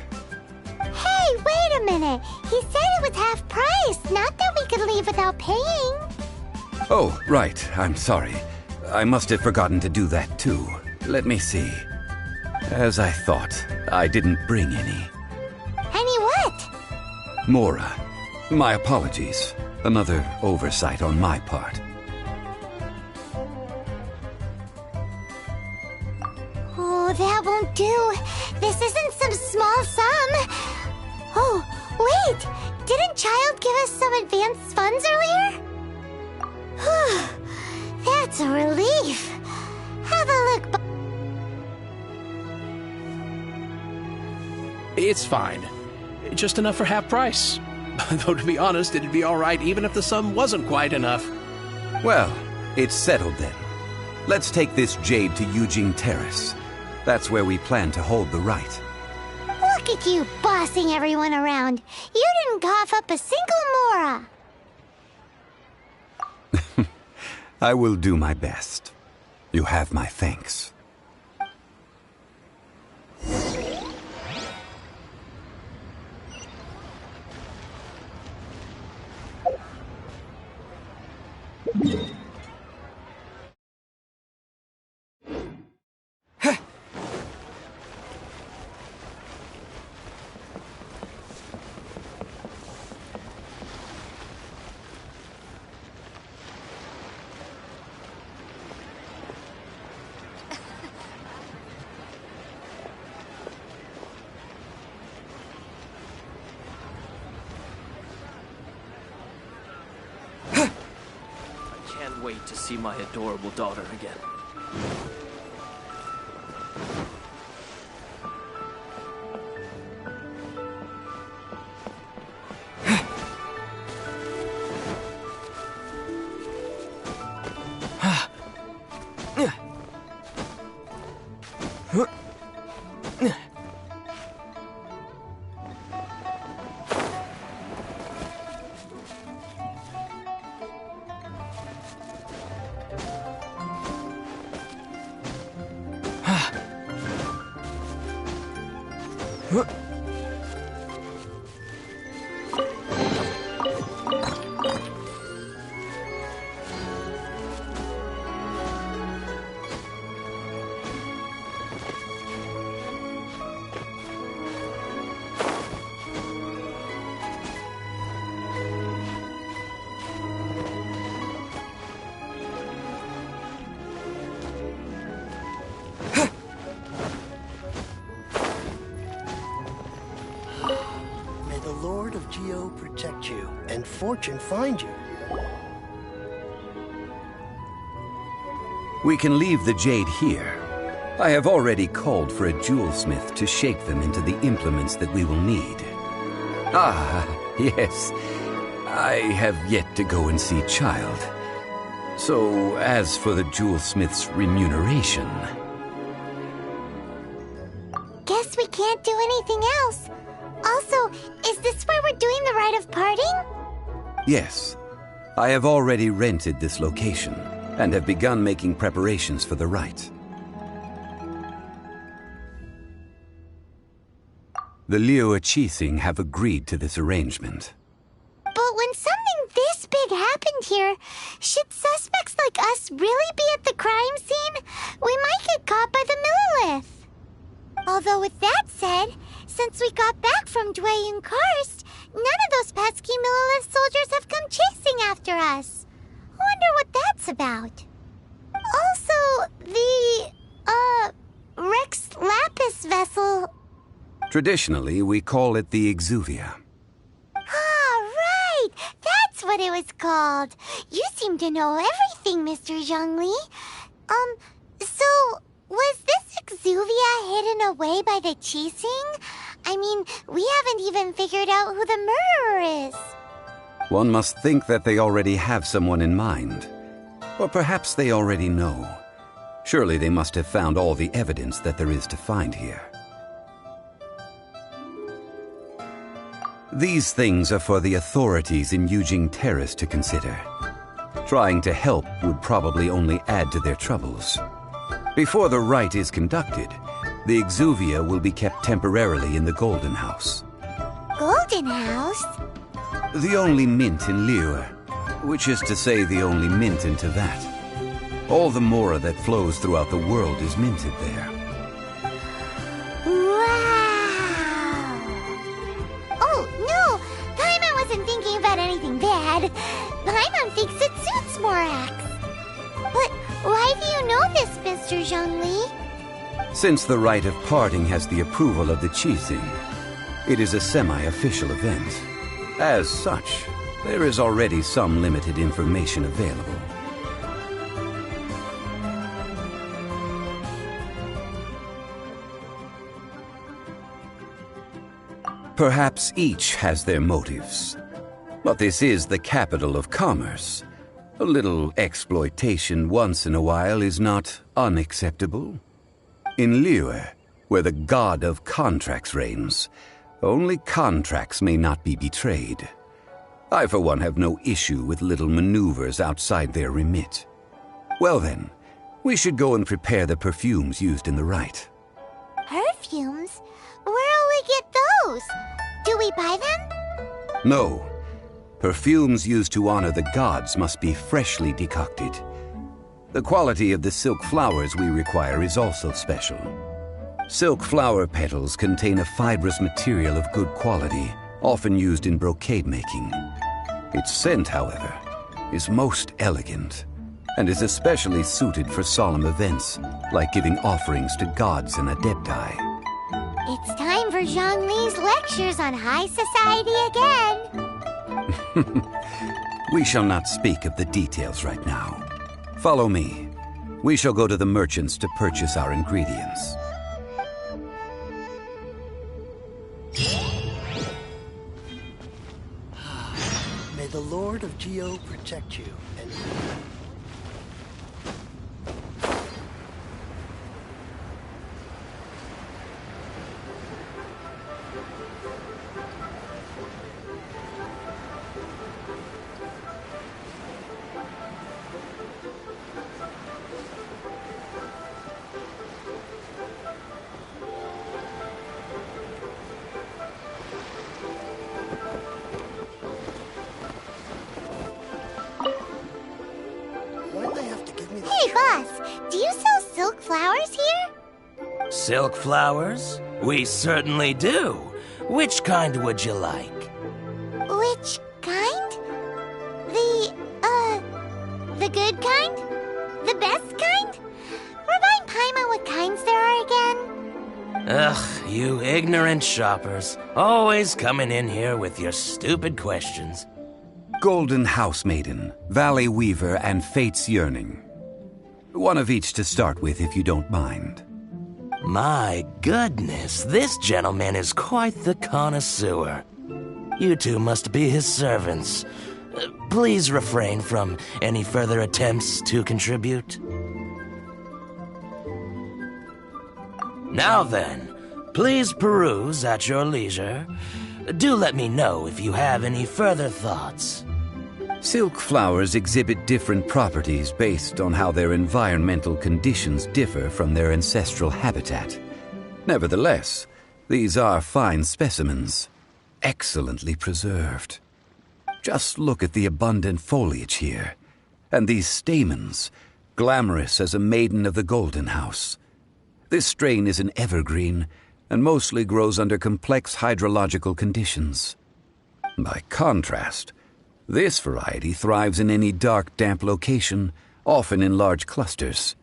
Hey, wait a minute. He said it was half price, not that we could leave without paying. Oh, right. I'm sorry. I must have forgotten to do that too. Let me see. As I thought, I didn't bring any. Any what? Mora. My apologies. Another oversight on my part. Oh, that won't do. This isn't some small sum. Oh, wait! Didn't Child give us some advanced funds earlier? That's a relief. Have a look. It's fine. Just enough for half price. Though, to be honest, it'd be all right even if the sum wasn't quite enough. Well, it's settled then. Let's take this jade to Yujing Terrace. That's where we plan to hold the rite. Look at you bossing everyone around. You didn't cough up a single Mora. I will do my best. You have my thanks. Wait to see my adorable daughter again. fortune find you? We can leave the jade here. I have already called for a jewelsmith to shape them into the implements that we will need. Ah, yes. I have yet to go and see Child. So, as for the jewelsmith's remuneration... Guess we can't do anything else. Also, is this where we're doing the rite of parting? Yes. I have already rented this location, and have begun making preparations for the rite. The Liu Qixing have agreed to this arrangement. But when something this big happened here, should suspects like us really be at the crime scene? We might get caught by the Millilith. Although with that said, since we got back from Dwayun Karst, none of those pesky Millilith soldiers have come chasing after us. Wonder what that's about. Also, the, Rex Lapis vessel... Traditionally, we call it the Exuvia. Ah, right! That's what it was called. You seem to know everything, Mr. Zhongli. So, was this Exuvia hidden away by the Qixing? I mean, we haven't even figured out who the murderer is. One must think that they already have someone in mind. Or perhaps they already know. Surely they must have found all the evidence that there is to find here. These things are for the authorities in Yujing Terrace to consider. Trying to help would probably only add to their troubles. Before the rite is conducted, the Exuvia will be kept temporarily in the Golden House. Golden House? The only mint in Liyue, which is to say the only mint in Teyvat. All the mora that flows throughout the world is minted there. Wow! Oh, no! Paimon wasn't thinking about anything bad. Paimon thinks it suits Morax. But why do you know this, Mr. Zhongli? Since the rite of parting has the approval of the Qixing, it is a semi-official event. As such, there is already some limited information available. Perhaps each has their motives. But this is the capital of commerce. A little exploitation once in a while is not unacceptable. In Liyue, where the god of contracts reigns, only contracts may not be betrayed. I, for one, have no issue with little maneuvers outside their remit. Well then, we should go and prepare the perfumes used in the rite. Perfumes? Where'll we get those? Do we buy them? No. Perfumes used to honor the gods must be freshly decocted. The quality of the silk flowers we require is also special. Silk flower petals contain a fibrous material of good quality, often used in brocade making. Its scent, however, is most elegant, and is especially suited for solemn events, like giving offerings to gods and adepti. It's time for Zhongli's lectures on high society again. We shall not speak of the details right now. Follow me. We shall go to the merchants to purchase our ingredients. May the Lord of Geo protect you and... Hey, boss, do you sell silk flowers here? Silk flowers? We certainly do. Which kind would you like? Which kind? The good kind? The best kind? Remind Paimon what kinds there are again. Ugh, you ignorant shoppers. Always coming in here with your stupid questions. Golden House Maiden, Valley Weaver, and Fate's Yearning. One of each to start with, if you don't mind. My goodness, this gentleman is quite the connoisseur. You two must be his servants. Please refrain from any further attempts to contribute. Now then, please peruse at your leisure. Do let me know if you have any further thoughts. Silk flowers exhibit different properties based on how their environmental conditions differ from their ancestral habitat. Nevertheless, these are fine specimens, excellently preserved. Just look at the abundant foliage here, and these stamens, glamorous as a maiden of the Golden House. This strain is an evergreen, and mostly grows under complex hydrological conditions. By contrast, this variety thrives in any dark, damp location, often in large clusters.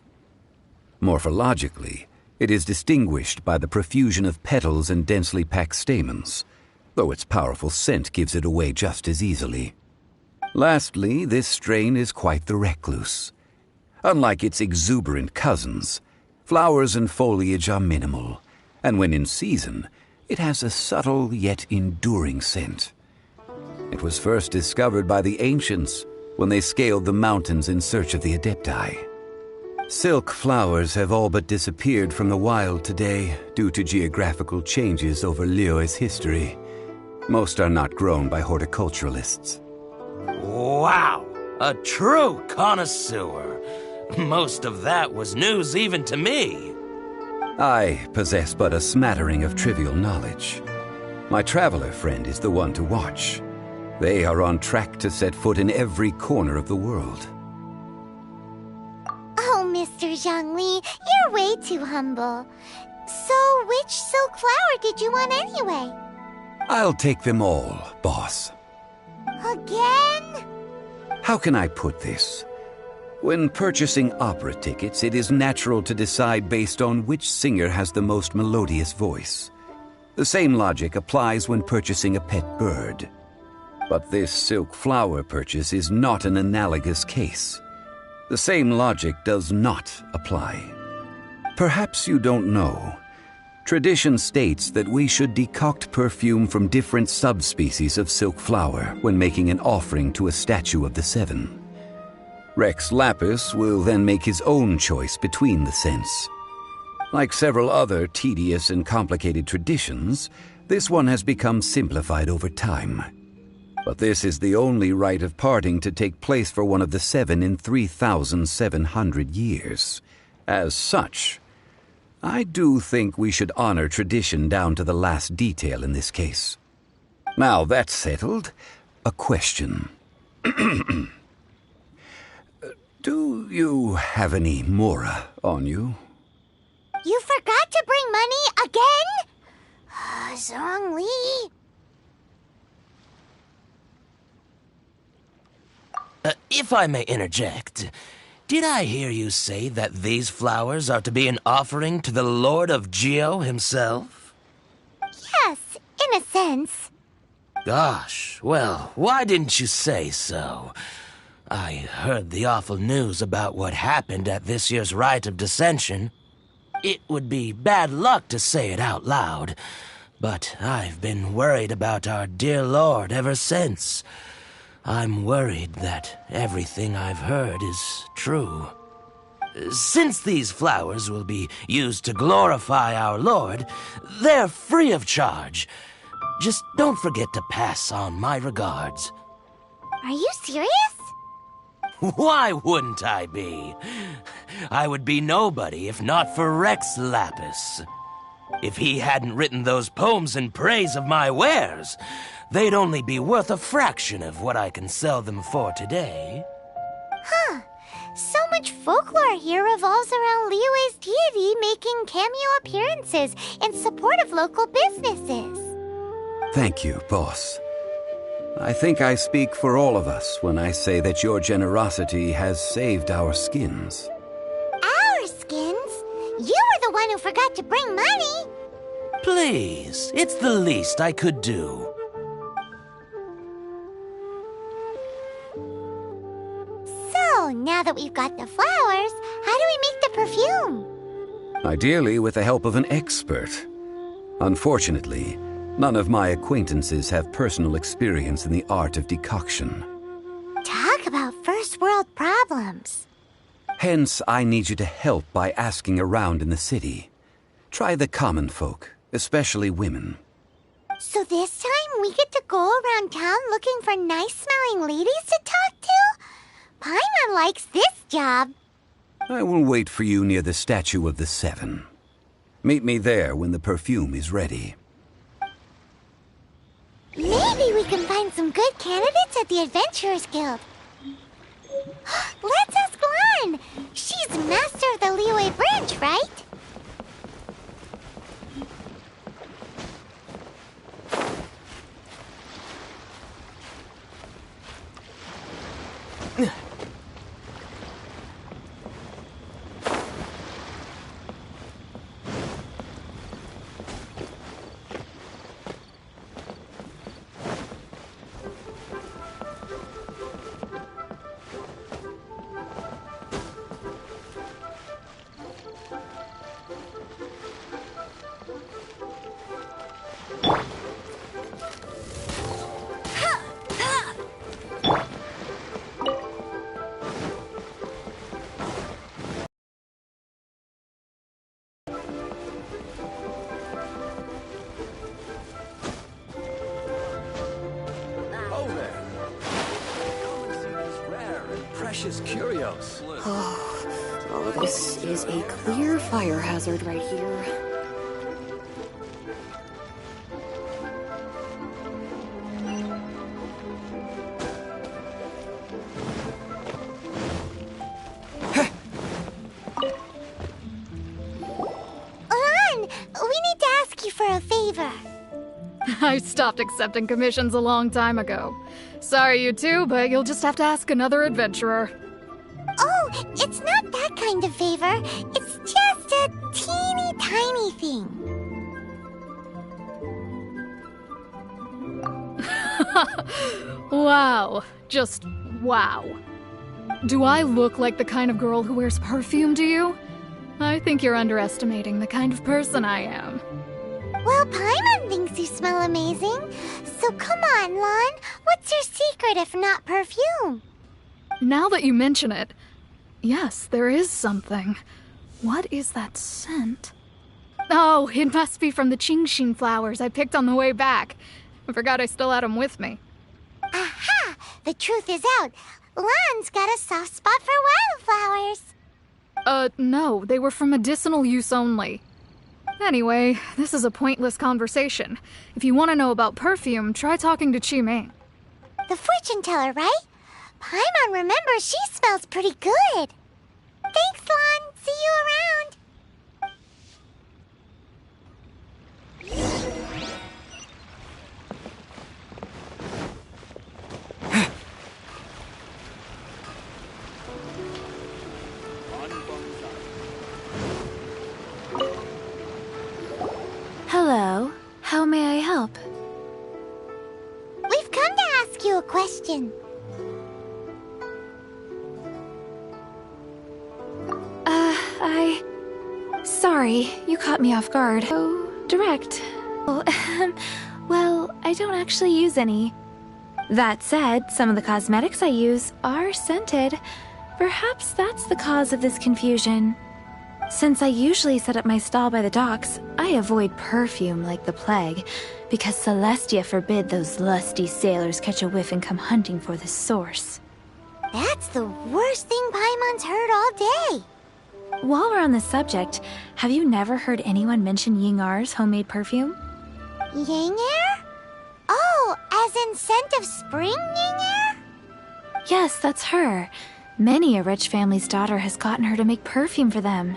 Morphologically, it is distinguished by the profusion of petals and densely packed stamens, though its powerful scent gives it away just as easily. Lastly, this strain is quite the recluse. Unlike its exuberant cousins, flowers and foliage are minimal, and when in season, it has a subtle yet enduring scent. It was first discovered by the ancients when they scaled the mountains in search of the Adepti. Silk flowers have all but disappeared from the wild today due to geographical changes over Liyue's history. Most are not grown by horticulturalists. Wow! A true connoisseur. Most of that was news even to me. I possess but a smattering of trivial knowledge. My traveler friend is the one to watch. They are on track to set foot in every corner of the world. Oh, Mr. Zhongli, you're way too humble. So, which silk flower did you want anyway? I'll take them all, boss. Again? How can I put this? When purchasing opera tickets, it is natural to decide based on which singer has the most melodious voice. The same logic applies when purchasing a pet bird. But this silk flower purchase is not an analogous case. The same logic does not apply. Perhaps you don't know. Tradition states that we should decoct perfume from different subspecies of silk flower when making an offering to a statue of the seven. Rex Lapis will then make his own choice between the scents. Like several other tedious and complicated traditions, this one has become simplified over time. But this is the only rite of parting to take place for one of the seven in 3,700 years. As such, I do think we should honor tradition down to the last detail in this case. Now that's settled, a question. Do you have any mora on you? You forgot to bring money again? Zhongli. If I may interject, did I hear you say that these flowers are to be an offering to the Lord of Geo himself? Yes, in a sense. Gosh, well, why didn't you say so? I heard the awful news about what happened at this year's Rite of Dissension. It would be bad luck to say it out loud, but I've been worried about our dear Lord ever since. I'm worried that everything I've heard is true. Since these flowers will be used to glorify our Lord, they're free of charge. Just don't forget to pass on my regards. Are you serious? Why wouldn't I be? I would be nobody if not for Rex Lapis. If he hadn't written those poems in praise of my wares, they'd only be worth a fraction of what I can sell them for today. Huh. So much folklore here revolves around Liyue's deity making cameo appearances in support of local businesses. Thank you, boss. I think I speak for all of us when I say that your generosity has saved our skins. Our skins? You were the one who forgot to bring money. Please, it's the least I could do. now that we've got the flowers, how do we make the perfume? Ideally with the help of an expert. Unfortunately, none of my acquaintances have personal experience in the art of decoction. Talk about first world problems. Hence, I need you to help by asking around in the city. Try the common folk, especially women. So this time we get to go around town looking for nice-smelling ladies to talk to? Paimon likes this job. I will wait for you near the Statue of the Seven. Meet me there when the perfume is ready. Maybe we can find some good candidates at the Adventurers Guild. Let's ask Lan. She's master of the Liyue branch, right? Precious curios. Oh, this is a clear fire hazard right here. Lan, we need to ask you for a favor. I stopped accepting commissions a long time ago. Sorry, you two, but you'll just have to ask another adventurer. Oh, it's not that kind of favor. It's just a teeny tiny thing. Wow. Just wow. Do I look like the kind of girl who wears perfume to you? I think you're underestimating the kind of person I am. Well, Paimon thinks you smell amazing. So come on, Lan. What's your secret if not perfume? Now that you mention it, yes, there is something. What is that scent? Oh, it must be from the Genshin flowers I picked on the way back. I forgot I still had them with me. Aha! The truth is out. Lan's got a soft spot for wildflowers. No, they were for medicinal use only. Anyway, this is a pointless conversation. If you want to know about perfume, try talking to Qimei. The fortune teller, right? Paimon remembers she smells pretty good. Thanks, Lan. See you around. Hello. How may I help? We've come to ask you a question. Sorry, you caught me off guard. Oh, direct. Oh, well, I don't actually use any. That said, some of the cosmetics I use are scented. Perhaps that's the cause of this confusion. Since I usually set up my stall by the docks, I avoid perfume like the plague, because Celestia forbid those lusty sailors catch a whiff and come hunting for the source. That's the worst thing Paimon's heard all day. While we're on the subject, have you never heard anyone mention Yingar's homemade perfume? Yingar? Oh, as in scent of spring Yingar? Yes, that's her. Many a rich family's daughter has gotten her to make perfume for them.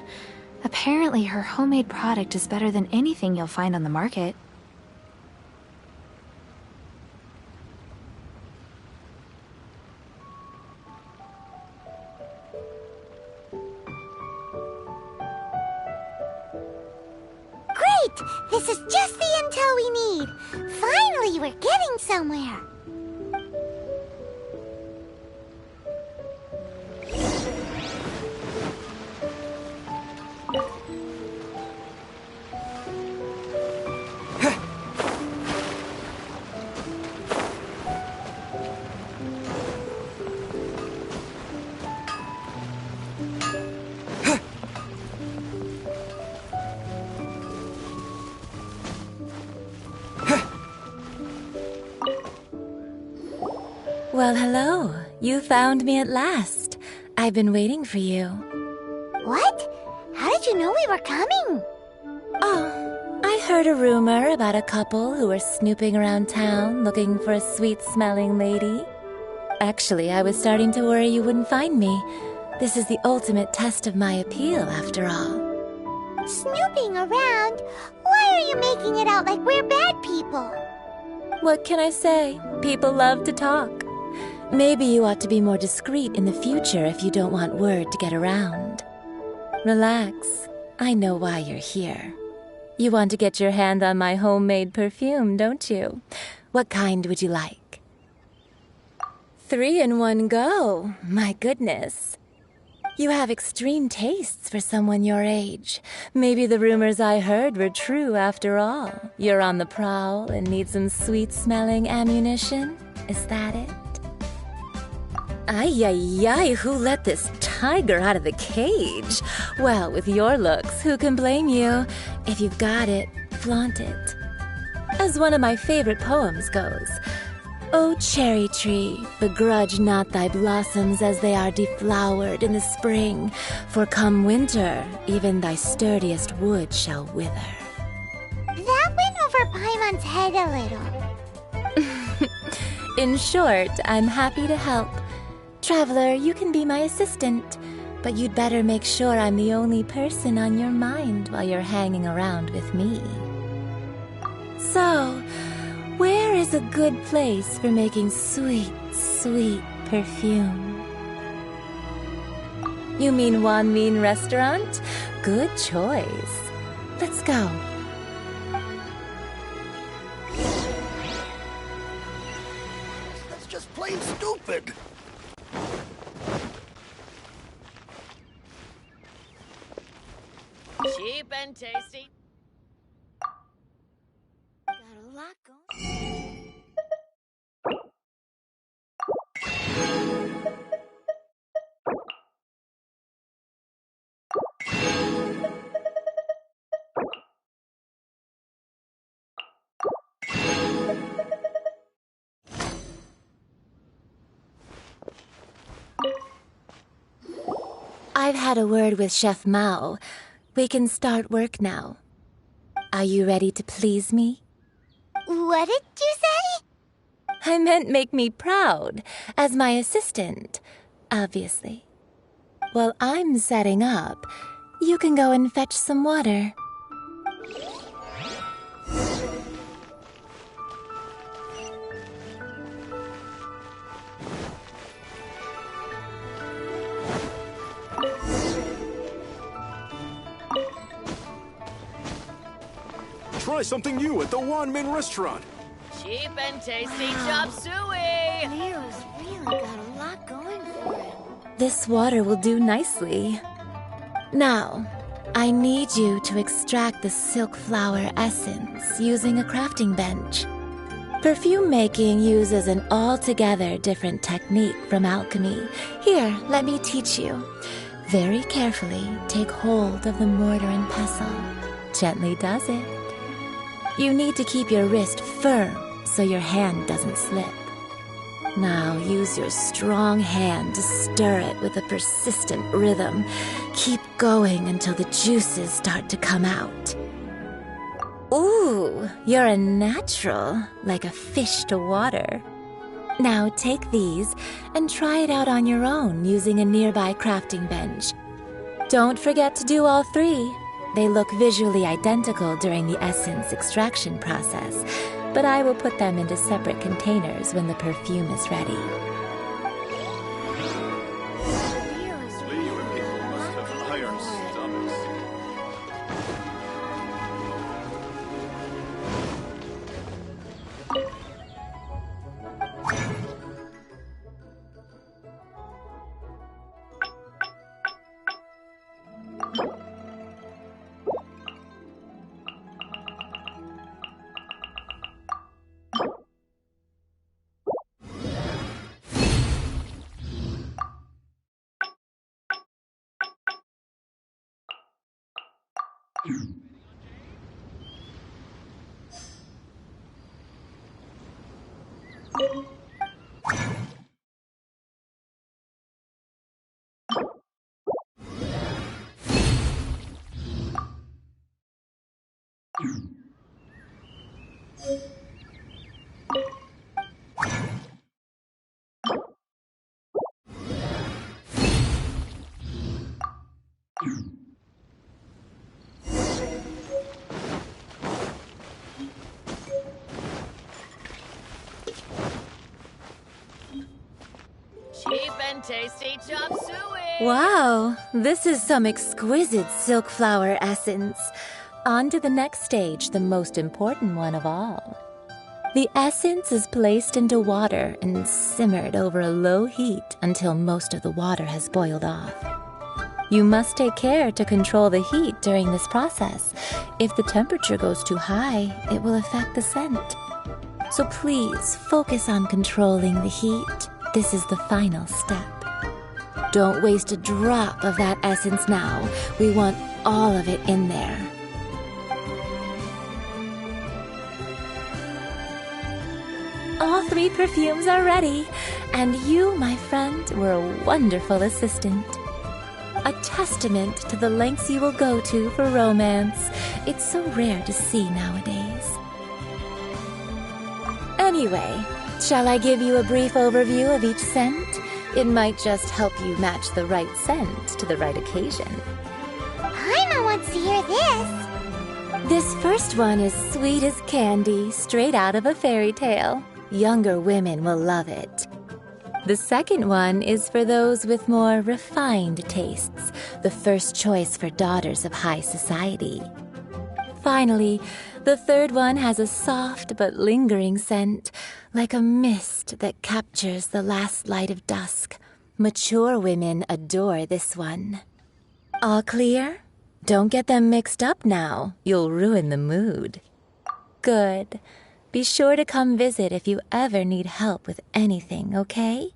Apparently, her homemade product is better than anything you'll find on the market. Great! This is just the intel we need. Finally, we're getting somewhere. Well, hello. You found me at last. I've been waiting for you. What? How did you know we were coming? Oh, I heard a rumor about a couple who were snooping around town looking for a sweet-smelling lady. Actually, I was starting to worry you wouldn't find me. This is the ultimate test of my appeal, after all. Snooping around? Why are you making it out like we're bad people? What can I say? People love to talk. Maybe you ought to be more discreet in the future if you don't want word to get around. Relax. I know why you're here. You want to get your hand on my homemade perfume, don't you? What kind would you like? 3 in one go. My goodness. You have extreme tastes for someone your age. Maybe the rumors I heard were true after all. You're on the prowl and need some sweet-smelling ammunition? Is that it? Ay, ay, ay, who let this tiger out of the cage? Well, with your looks, who can blame you? If you've got it, flaunt it. As one of my favorite poems goes, "O cherry tree, begrudge not thy blossoms as they are deflowered in the spring, for come winter, even thy sturdiest wood shall wither." That went over Paimon's head a little. In short, I'm happy to help. Traveler, you can be my assistant, but you'd better make sure I'm the only person on your mind while you're hanging around with me. So, where is a good place for making sweet, sweet perfume? You mean Wan Min Restaurant? Good choice. Let's go. That's just plain stupid. Cheap and tasty. Got a lot going. I've had a word with Chef Mao. We can start work now. Are you ready to please me? What did you say? I meant make me proud, as my assistant, obviously. While I'm setting up, you can go and fetch some water. Try something new at the Wan Min Restaurant. Cheap and tasty chop suey. Leo's really got a lot going for him. This water will do nicely. Now, I need you to extract the silk flower essence using a crafting bench. Perfume making uses an altogether different technique from alchemy. Here, let me teach you. Very carefully take hold of the mortar and pestle. Gently does it. You need to keep your wrist firm so your hand doesn't slip. Now use your strong hand to stir it with a persistent rhythm. Keep going until the juices start to come out. Ooh, you're a natural, like a fish to water. Now take these and try it out on your own using a nearby crafting bench. Don't forget to do all 3. They look visually identical during the essence extraction process, but I will put them into separate containers when the perfume is ready. Leo and people must have iron stomachs. Cheap and tasty chop suey! Wow, this is some exquisite silk flower essence. On to the next stage, the most important one of all. The essence is placed into water and simmered over a low heat until most of the water has boiled off. You must take care to control the heat during this process. If the temperature goes too high, it will affect the scent. So please focus on controlling the heat. This is the final step. Don't waste a drop of that essence now. We want all of it in there. All 3 perfumes are ready, and you, my friend, were a wonderful assistant. A testament to the lengths you will go to for romance. It's so rare to see nowadays. Anyway, shall I give you a brief overview of each scent? It might just help you match the right scent to the right occasion. Paimon wants to hear this. This first one is sweet as candy, straight out of a fairy tale. Younger women will love it. The second one is for those with more refined tastes, the first choice for daughters of high society. Finally, the third one has a soft but lingering scent, like a mist that captures the last light of dusk. Mature women adore this one. All clear? Don't get them mixed up now. You'll ruin the mood. Good. Be sure to come visit if you ever need help with anything, okay?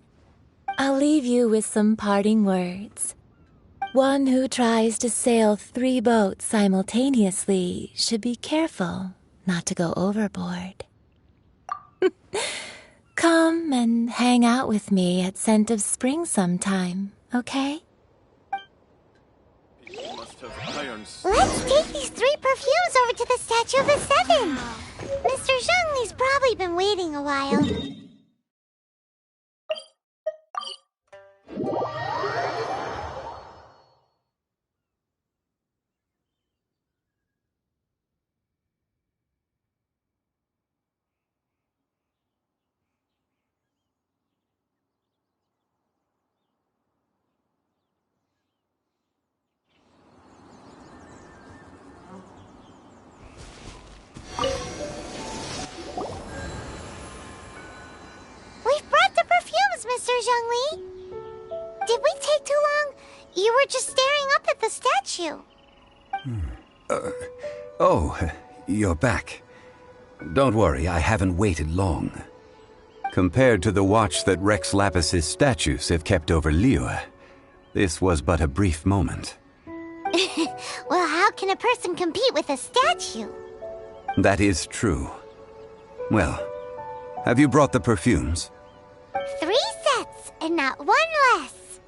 I'll leave you with some parting words. One who tries to sail 3 boats simultaneously should be careful not to go overboard. Come and hang out with me at Scent of Spring sometime, okay? People must have iron. Let's take these 3 perfumes over to the Statue of the Seven. Mr. Zhongli's probably been waiting a while. Mr. Zhongli? Did we take too long? You were just staring up at the statue. Oh, you're back. Don't worry, I haven't waited long. Compared to the watch that Rex Lapis's statues have kept over Liyue, this was but a brief moment. Well, how can a person compete with a statue? That is true. Well, have you brought the perfumes? 3 sets, and not 1 less.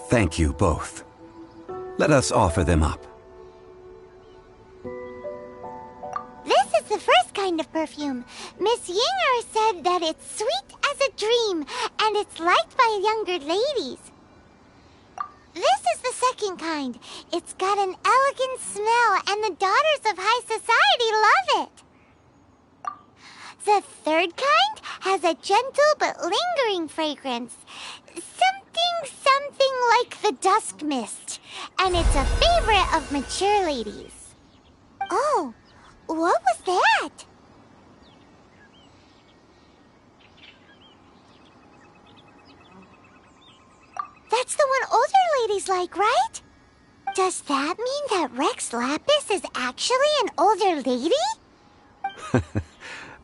Thank you both. Let us offer them up. This is the first kind of perfume. Miss Yinger said that it's sweet as a dream, and it's liked by younger ladies. This is the second kind. It's got an elegant smell, and the daughters of high society love it. The third kind has a gentle but lingering fragrance. Something like the dusk mist. And it's a favorite of mature ladies. Oh, what was that? That's the one older ladies like, right? Does that mean that Rex Lapis is actually an older lady?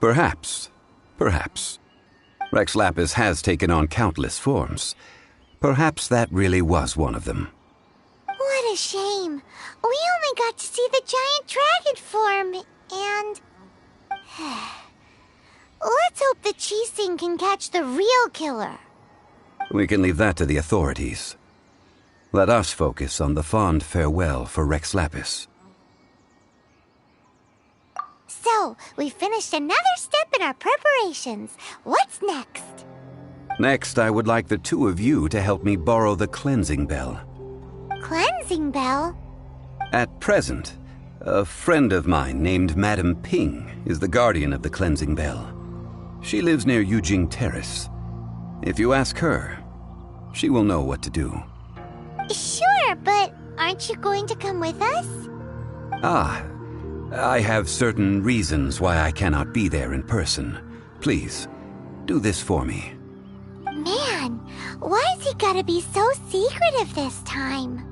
Perhaps. Rex Lapis has taken on countless forms. Perhaps that really was one of them. What a shame. We only got to see the giant dragon form, and... Let's hope the Qixing can catch the real killer. We can leave that to the authorities. Let us focus on the fond farewell for Rex Lapis. So, So, we finished another step in our preparations. What's next? Next, I would like the two of you to help me borrow the cleansing bell. Cleansing bell? At present, a friend of mine named Madame Ping is the guardian of the cleansing bell. She lives near Yujing Terrace. If you ask her, she will know what to do. Sure, but aren't you going to come with us? Ah, I have certain reasons why I cannot be there in person. Please, do this for me. Man, why is he gotta be so secretive this time?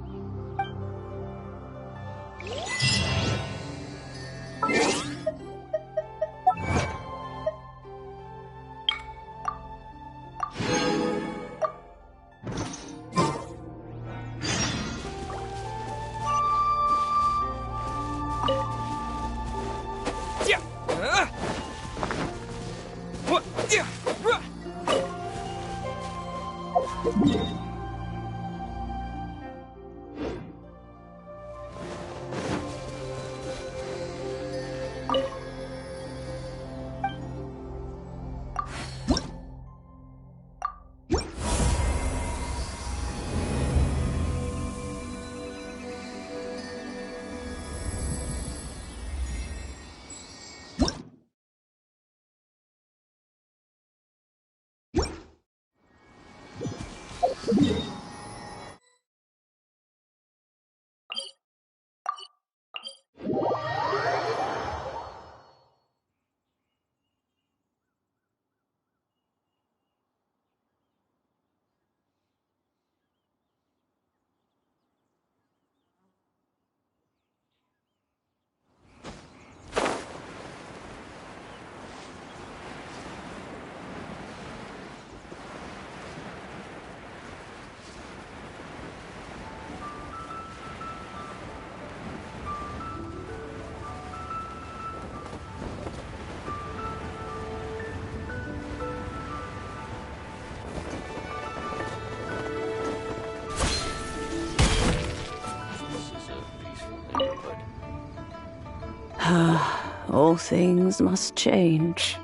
All things must change.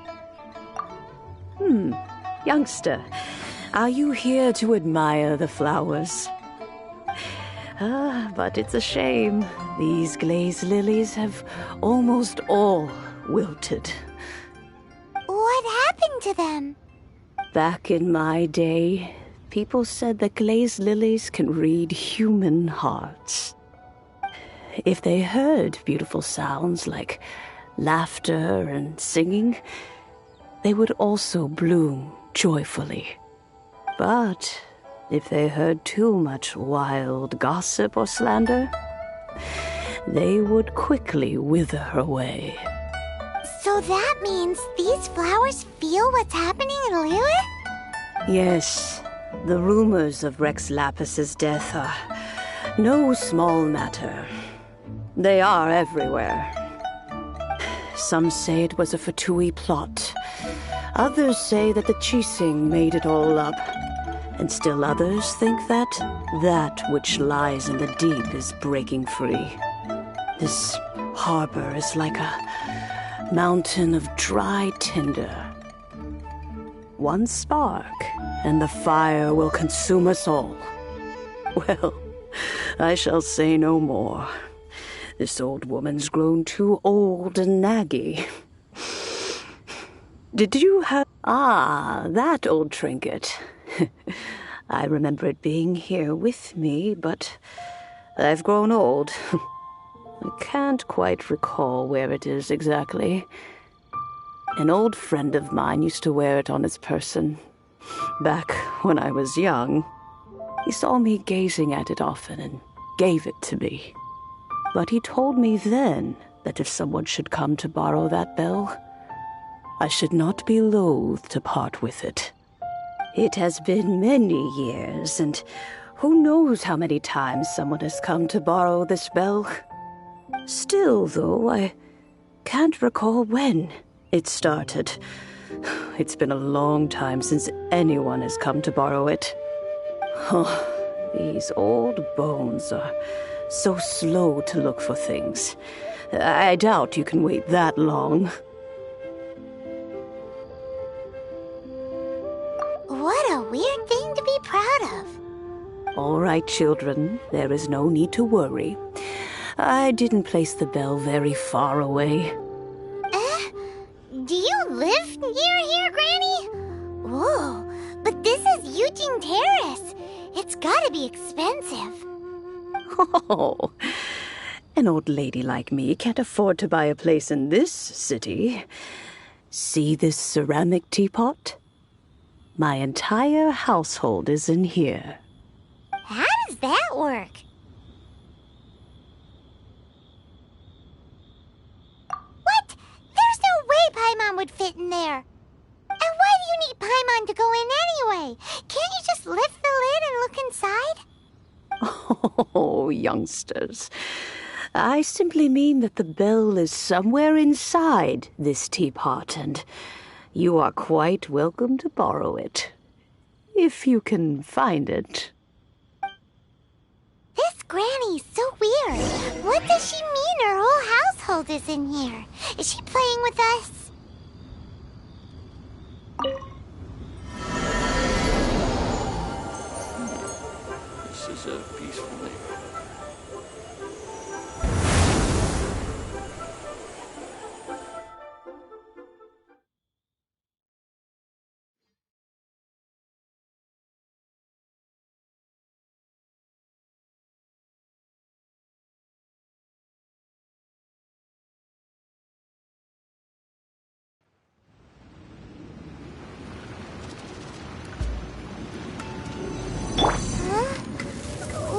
Youngster, are you here to admire the flowers? But it's a shame. These glazed lilies have almost all wilted. What happened to them? Back in my day, people said that glazed lilies can read human hearts. If they heard beautiful sounds like laughter and singing, they would also bloom joyfully. But if they heard too much wild gossip or slander, they would quickly wither away. So that means these flowers feel what's happening in Liyue? Yes, the rumors of Rex Lapis's death are no small matter. They are everywhere. Some say it was a Fatui plot. Others say that the Chising made it all up. And still others think that which lies in the deep is breaking free. This harbor is like a mountain of dry tinder. One spark, and the fire will consume us all. Well, I shall say no more. This old woman's grown too old and naggy. Did you have... Ah, that old trinket. I remember it being here with me, but I've grown old. I can't quite recall where it is exactly. An old friend of mine used to wear it on his person. Back when I was young, he saw me gazing at it often and gave it to me. But he told me then that if someone should come to borrow that bell, I should not be loath to part with it. It has been many years, and who knows how many times someone has come to borrow this bell. Still, though, I can't recall when it started. It's been a long time since anyone has come to borrow it. Oh, these old bones are so slow to look for things. I doubt you can wait that long. What a weird thing to be proud of. All right, children, there is no need to worry. I didn't place the bell very far away. Do you live near here, Granny? Whoa, but this is Eugene Terrace. It's gotta be expensive. Oh, an old lady like me can't afford to buy a place in this city. See this ceramic teapot? My entire household is in here. How does that work? What? There's no way Paimon would fit in there. And why do you need Paimon to go in anyway? Can't you just lift the lid and look inside? Oh, youngsters. I simply mean that the bell is somewhere inside this teapot, and you are quite welcome to borrow it. If you can find it. This Granny's so weird. What does she mean her whole household is in here? Is she playing with us? This is a peaceful neighborhood.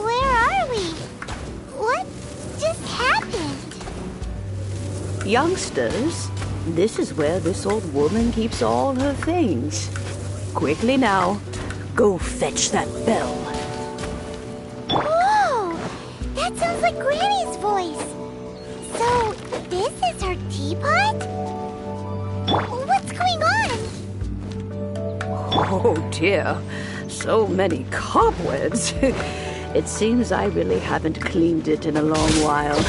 Where are we? What just happened? Youngsters, this is where this old woman keeps all her things. Quickly now, go fetch that bell. Whoa! That sounds like Granny's voice. So, this is her teapot? What's going on? Oh dear, so many cobwebs. It seems I really haven't cleaned it in a long while.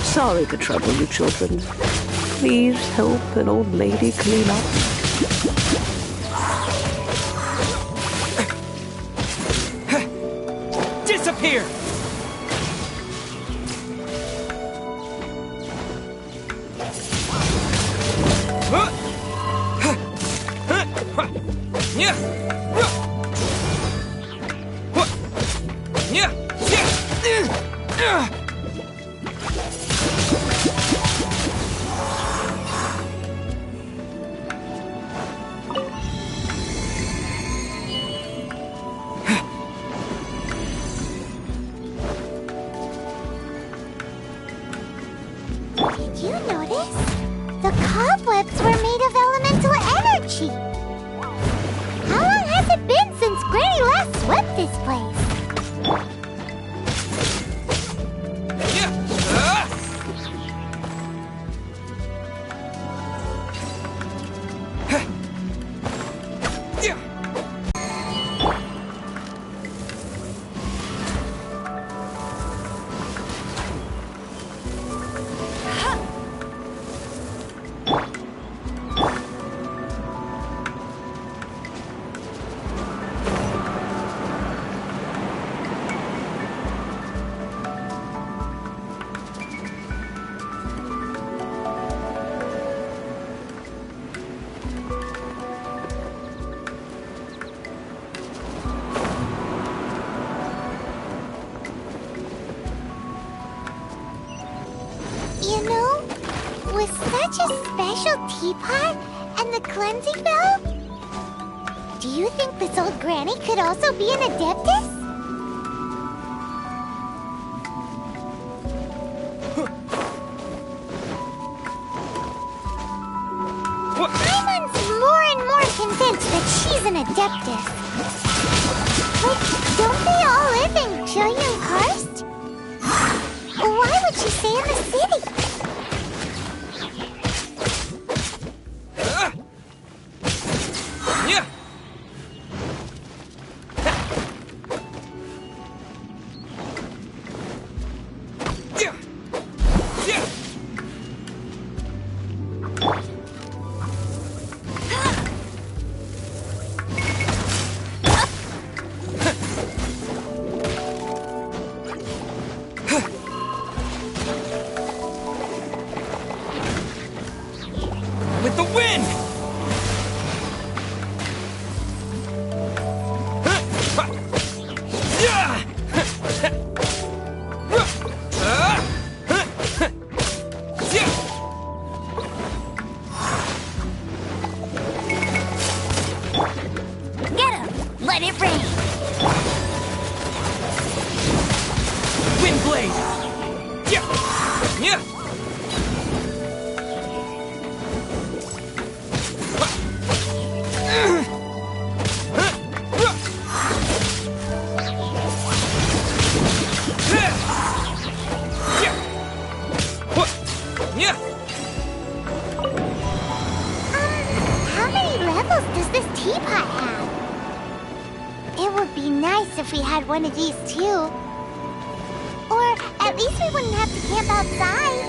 Sorry to trouble you, children. Please help an old lady clean up. Disappear! Did you notice? The cobwebs were made of elemental energy. How long has it been since Granny last swept this place? You know, with such a special teapot and the cleansing bell, do you think this old Granny could also be an Adeptus? Paimon's more and more convinced that she's an Adeptus. But don't they all live in Julian Karst? Why would she stay in the city? How many levels does this teapot have? It would be nice if we had one of these too. Or at least we wouldn't have to camp outside.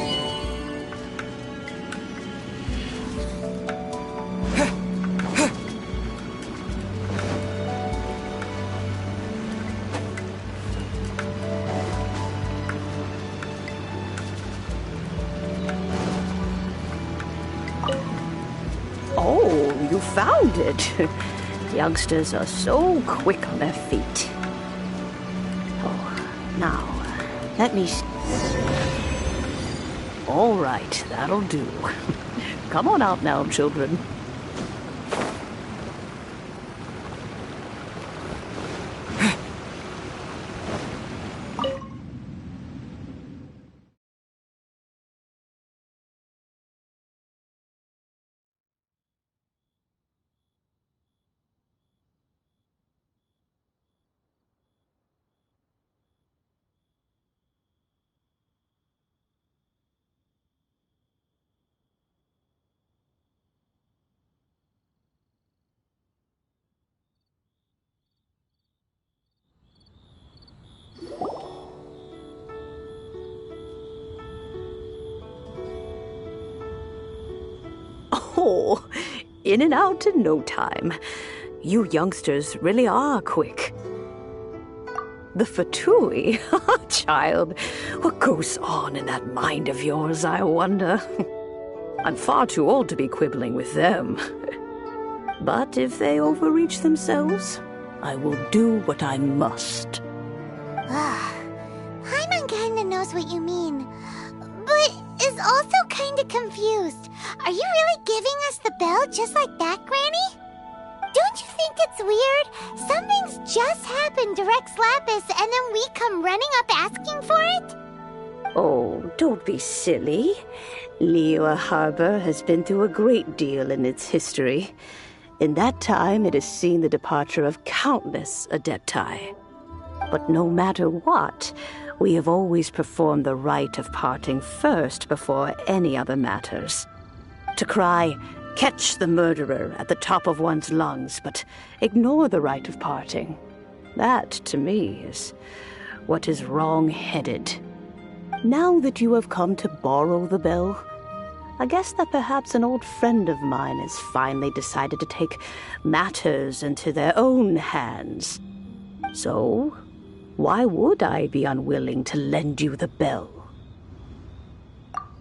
Oh, you found it. Youngsters are so quick on their feet. Oh, now, let me... All right, that'll do. Come on out now, children. Oh, in and out in no time. You youngsters really are quick. The Fatui? Child, what goes on in that mind of yours, I wonder? I'm far too old to be quibbling with them. But if they overreach themselves, I will do what I must. Paimon kinda knows what you mean, but is also kinda confused. Are you really giving us the bell just like that, Granny? Don't you think it's weird? Something's just happened to Rex Lapis and then we come running up asking for it? Oh, don't be silly. Liyue Harbor has been through a great deal in its history. In that time, it has seen the departure of countless Adepti. But no matter what, we have always performed the rite of parting first before any other matters. To cry, "Catch the murderer," at the top of one's lungs, but ignore the rite of parting. That, to me, is what is wrong-headed. Now that you have come to borrow the bell, I guess that perhaps an old friend of mine has finally decided to take matters into their own hands. So, why would I be unwilling to lend you the bell?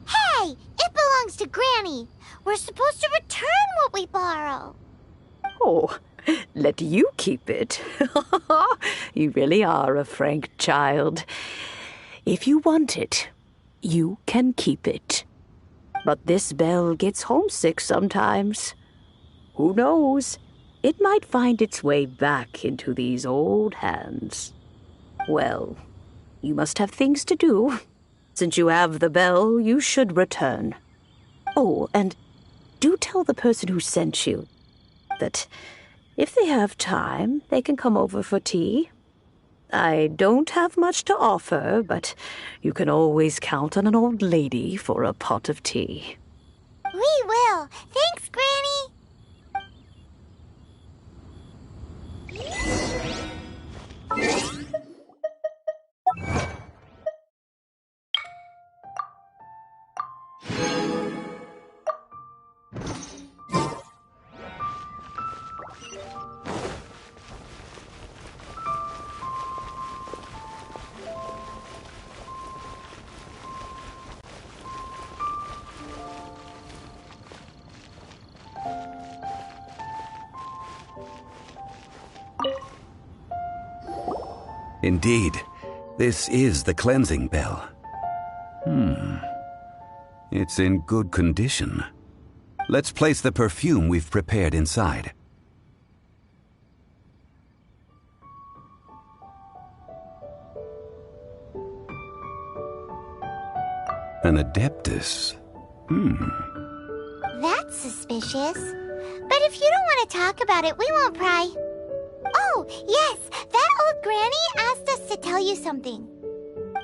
Hey! It belongs to Granny! We're supposed to return what we borrow! Oh, let you keep it. You really are a frank child. If you want it, you can keep it. But this bell gets homesick sometimes. Who knows? It might find its way back into these old hands. Well, you must have things to do. Since you have the bell, you should return. Oh, and do tell the person who sent you that if they have time, they can come over for tea. I don't have much to offer, but you can always count on an old lady for a pot of tea. We will. Thanks, Granny. Indeed, this is the cleansing bell. It's in good condition. Let's place the perfume we've prepared inside. An adeptus? That's suspicious. But if you don't want to talk about it, we won't pry. Oh, yes, that old granny asked us to tell you something.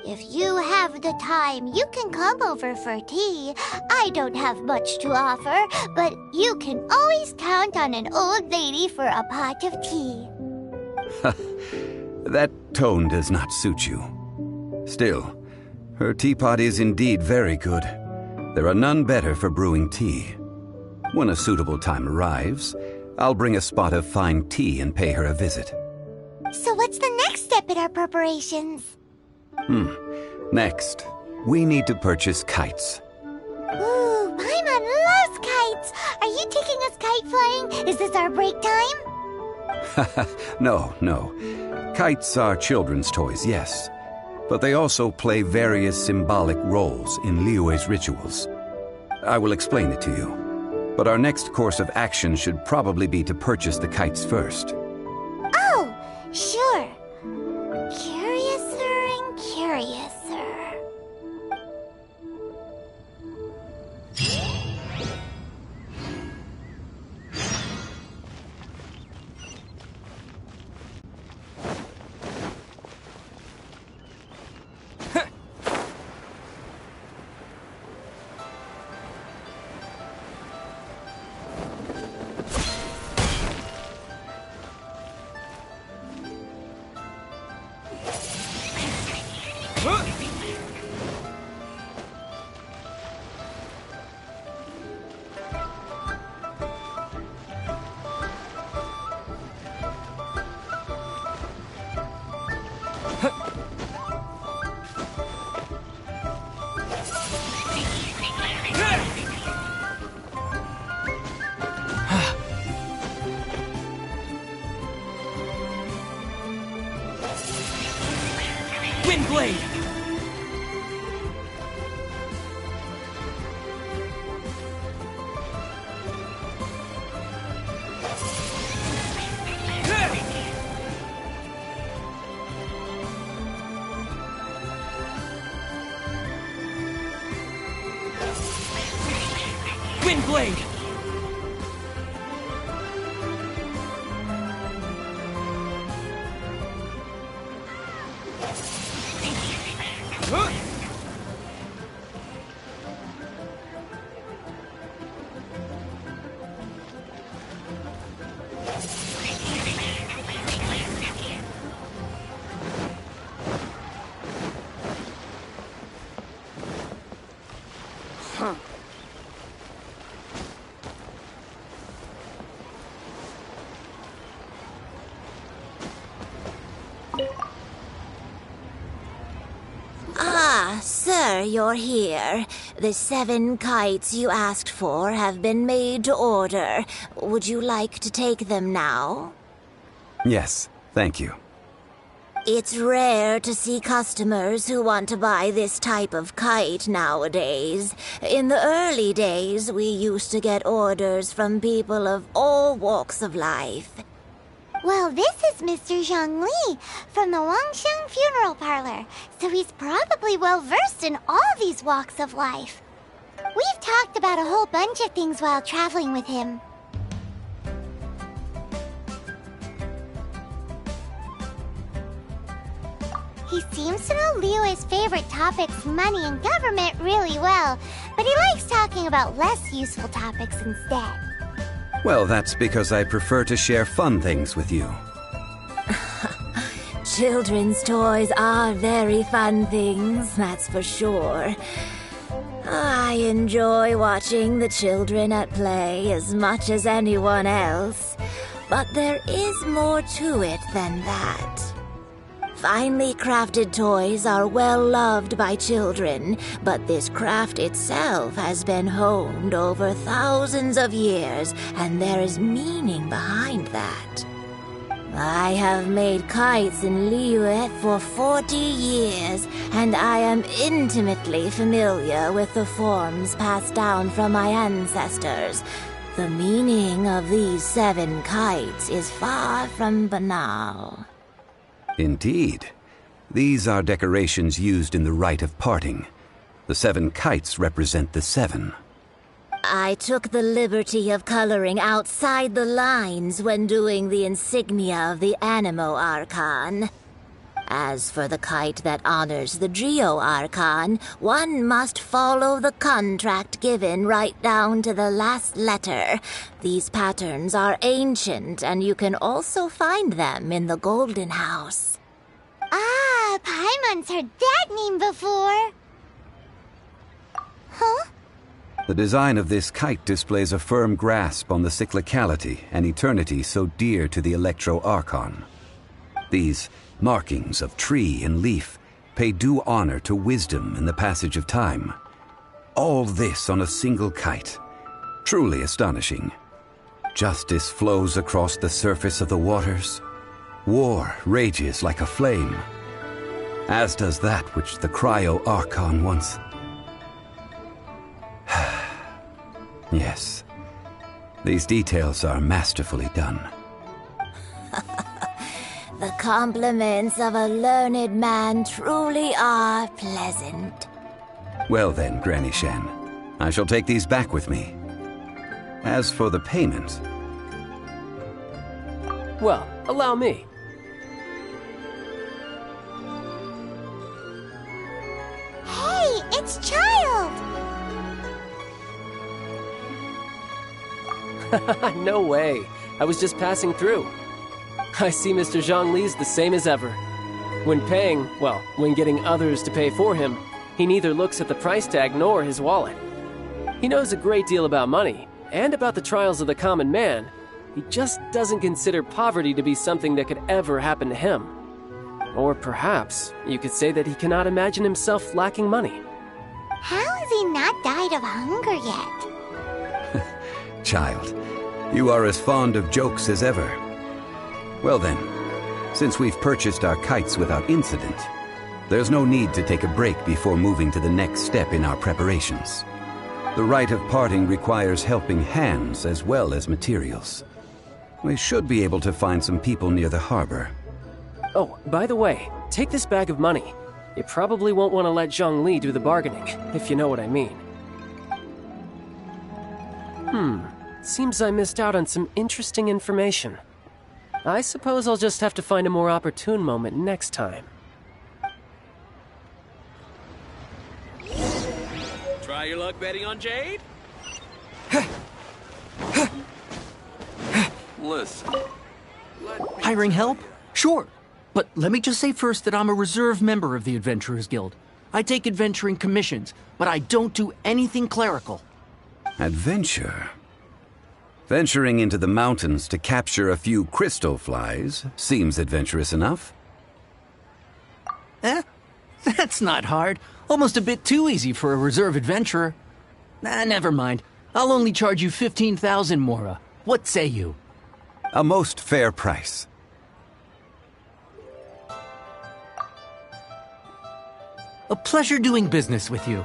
If you have the time, you can come over for tea. I don't have much to offer, but you can always count on an old lady for a pot of tea. That tone does not suit you. Still, her teapot is indeed very good. There are none better for brewing tea. When a suitable time arrives, I'll bring a spot of fine tea and pay her a visit. So what's the next step in our preparations? Next, we need to purchase kites. Ooh, Paimon loves kites! Are you taking us kite flying? Is this our break time? No. Kites are children's toys, yes. But they also play various symbolic roles in Liyue's rituals. I will explain it to you. But our next course of action should probably be to purchase the kites first. Oh, sure. Curiouser and curiouser. Windblade! Windblade! Ah, sir, you're here. The 7 kites you asked for have been made to order. Would you like to take them now? Yes, thank you. It's rare to see customers who want to buy this type of kite nowadays. In the early days, we used to get orders from people of all walks of life. Well, this is Mr. Zhongli from the Wangsheng Funeral Parlor, so he's probably well-versed in all these walks of life. We've talked about a whole bunch of things while traveling with him. He seems to know Liyue's favorite topics, money and government, really well, but he likes talking about less useful topics instead. Well, that's because I prefer to share fun things with you. Children's toys are very fun things, that's for sure. I enjoy watching the children at play as much as anyone else, but there is more to it than that. Finely crafted toys are well loved by children, but this craft itself has been honed over thousands of years, and there is meaning behind that. I have made kites in Liyue for 40 years, and I am intimately familiar with the forms passed down from my ancestors. The meaning of these 7 kites is far from banal. Indeed. These are decorations used in the rite of parting. The 7 kites represent the 7. I took the liberty of coloring outside the lines when doing the insignia of the Animo Archon. As for the kite that honors the Geo Archon, one must follow the contract given right down to the last letter. These patterns are ancient, and you can also find them in the Golden House. Ah, Paimon's heard that name before. Huh? The design of this kite displays a firm grasp on the cyclicality and eternity so dear to the Electro Archon. These markings of tree and leaf pay due honor to wisdom and the passage of time. All this on a single kite. Truly astonishing. Justice flows across the surface of the waters. War rages like a flame. As does that which the Cryo Archon once... Yes. These details are masterfully done. The compliments of a learned man truly are pleasant. Well then, Granny Shen, I shall take these back with me. As for the payment... Well, allow me. Hey, it's Child! No way. I was just passing through. I see Mr. Zhongli's the same as ever. When paying, well, when getting others to pay for him, he neither looks at the price tag nor his wallet. He knows a great deal about money, and about the trials of the common man. He just doesn't consider poverty to be something that could ever happen to him. Or perhaps you could say that he cannot imagine himself lacking money. How has he not died of hunger yet? Child, you are as fond of jokes as ever. Well then, since we've purchased our kites without incident, there's no need to take a break before moving to the next step in our preparations. The rite of parting requires helping hands as well as materials. We should be able to find some people near the harbor. Oh, by the way, take this bag of money. You probably won't want to let Zhongli do the bargaining, if you know what I mean. Seems I missed out on some interesting information. I suppose I'll just have to find a more opportune moment next time. Try your luck betting on Jade? Listen. Hiring help? Sure. But let me just say first that I'm a reserve member of the Adventurers Guild. I take adventuring commissions, but I don't do anything clerical. Adventure? Venturing into the mountains to capture a few crystal flies seems adventurous enough. That's not hard. Almost a bit too easy for a reserve adventurer. Never mind. I'll only charge you 15,000 Mora. What say you? A most fair price. A pleasure doing business with you.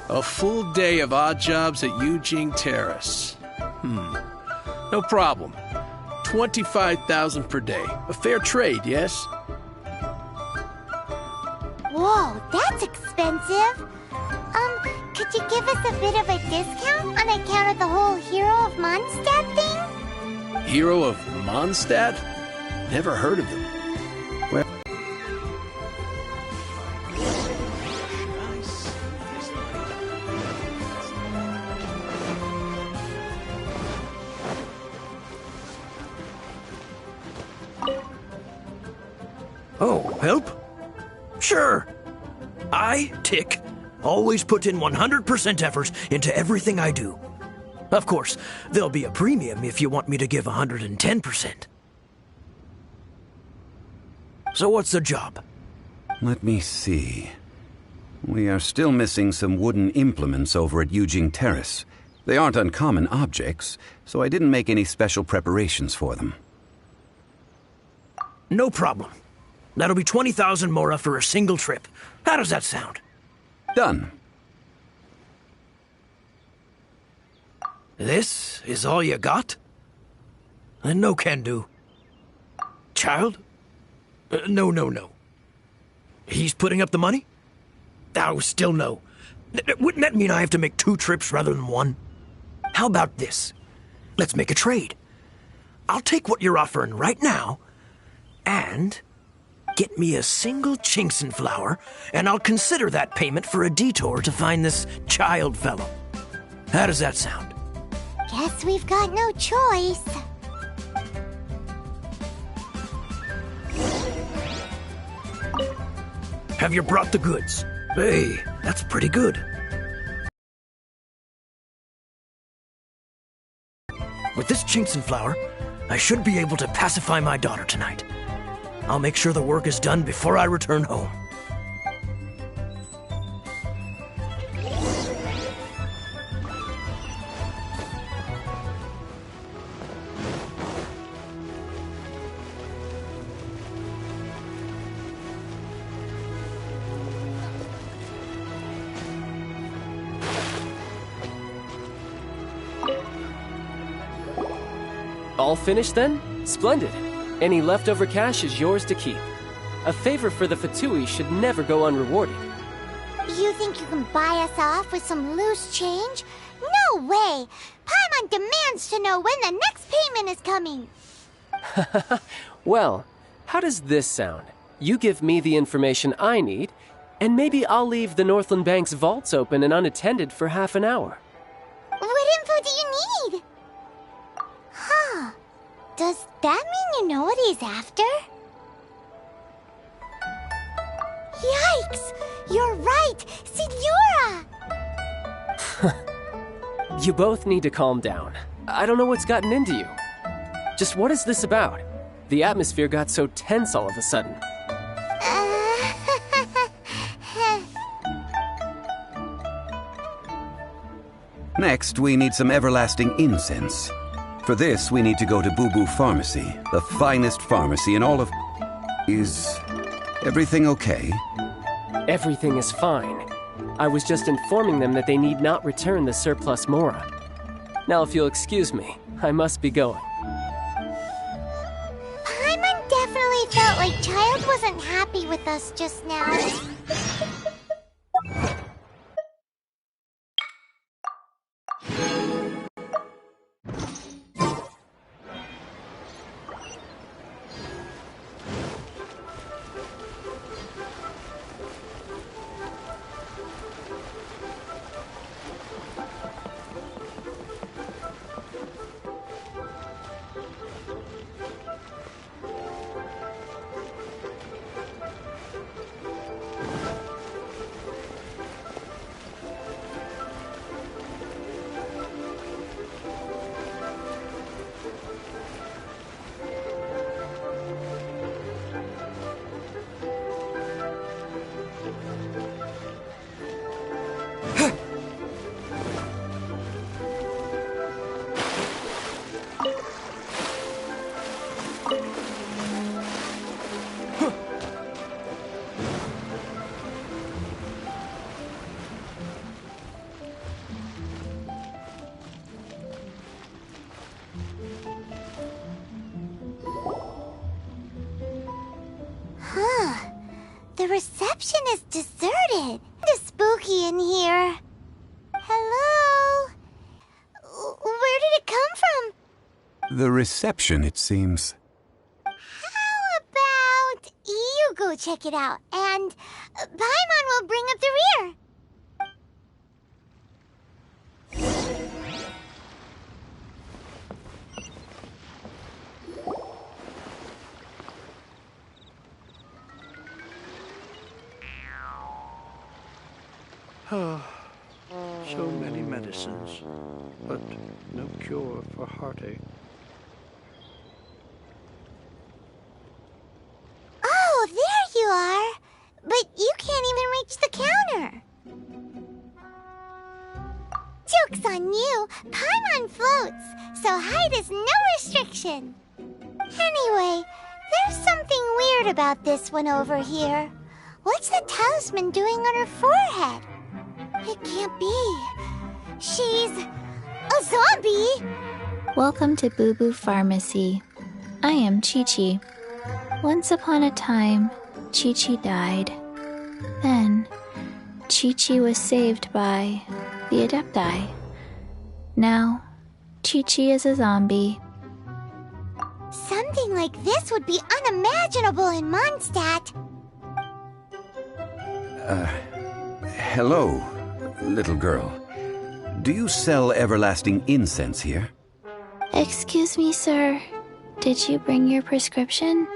A full day of odd jobs at Yujing Terrace. No problem. 25,000 per day. A fair trade, yes? Whoa, that's expensive. Could you give us a bit of a discount on account of the whole Hero of Mondstadt thing? Hero of Mondstadt? Never heard of them. Well... Oh, help? Sure. I, Tick, always put in 100% effort into everything I do. Of course, there'll be a premium if you want me to give 110%. So what's the job? Let me see. We are still missing some wooden implements over at Yujing Terrace. They aren't uncommon objects, so I didn't make any special preparations for them. No problem. That'll be 20,000 Mora for a single trip. How does that sound? Done. This is all you got? Then no can do. Child? No. He's putting up the money? Oh, still no. Wouldn't that mean I have to make 2 trips rather than 1? How about this? Let's make a trade. I'll take what you're offering right now, and get me a single Genshin flower, and I'll consider that payment for a detour to find this child fellow. How does that sound? Guess we've got no choice. Have you brought the goods? Hey, that's pretty good. With this Genshin flower, I should be able to pacify my daughter tonight. I'll make sure the work is done before I return home. All finished then? Splendid. Any leftover cash is yours to keep. A favor for the Fatui should never go unrewarded. You think you can buy us off with some loose change? No way! Paimon demands to know when the next payment is coming. Well, how does this sound? You give me the information I need, and maybe I'll leave the Northland Bank's vaults open and unattended for half an hour. What info do you need? Huh. Does that mean you know what he's after? Yikes! You're right! Signora! You both need to calm down. I don't know what's gotten into you. Just what is this about? The atmosphere got so tense all of a sudden. Next, we need some everlasting incense. For this, we need to go to Boo Boo Pharmacy, the finest pharmacy in all of... Is everything okay? Everything is fine. I was just informing them that they need not return the surplus Mora. Now, if you'll excuse me, I must be going. Paimon definitely felt like Child wasn't happy with us just now. The reception is deserted. It's spooky in here. Hello? Where did it come from? The reception, it seems. How about you go check it out, and Paimon will bring up the rear. So many medicines, but no cure for heartache. Oh, there you are! But you can't even reach the counter! Joke's on you! Paimon floats, so height is no restriction! Anyway, there's something weird about this one over here. What's the talisman doing on her forehead? It can't be. She's a zombie! Welcome to Boo Boo Pharmacy. I am Chi-Chi. Once upon a time, Chi-Chi died. Then, Chi-Chi was saved by the Adepti. Now, Chi-Chi is a zombie. Something like this would be unimaginable in Mondstadt. Hello, little girl. Do you sell everlasting incense here? Excuse me, sir. Did you bring your prescription?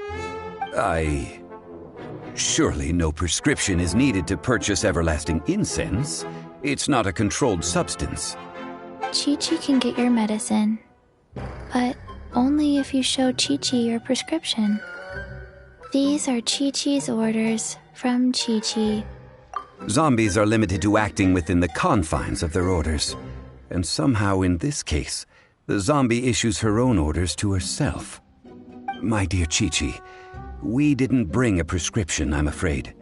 Surely no prescription is needed to purchase everlasting incense. It's not a controlled substance. Chi-Chi can get your medicine, but only if you show Chi-Chi your prescription. These are Chi-Chi's orders from Chi-Chi. Zombies are limited to acting within the confines of their orders. And somehow in this case, the zombie issues her own orders to herself. My dear Chi-Chi, we didn't bring a prescription, I'm afraid.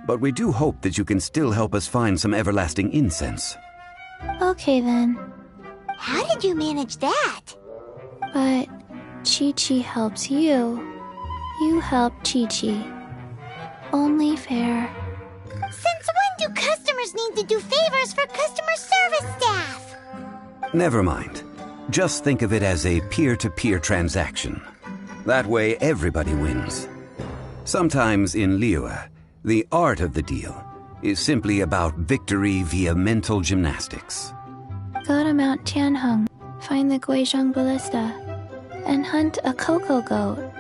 But we do hope that you can still help us find some everlasting incense. Okay then. How did you manage that? But Chi-Chi helps you. You help Chi-Chi. Only fair. Since when do customers need to do favors for customer service staff? Never mind. Just think of it as a peer-to-peer transaction. That way everybody wins. Sometimes in Liyue, the art of the deal is simply about victory via mental gymnastics. Go to Mount Tianheng, find the Guizhong Ballista, and hunt a cocoa goat.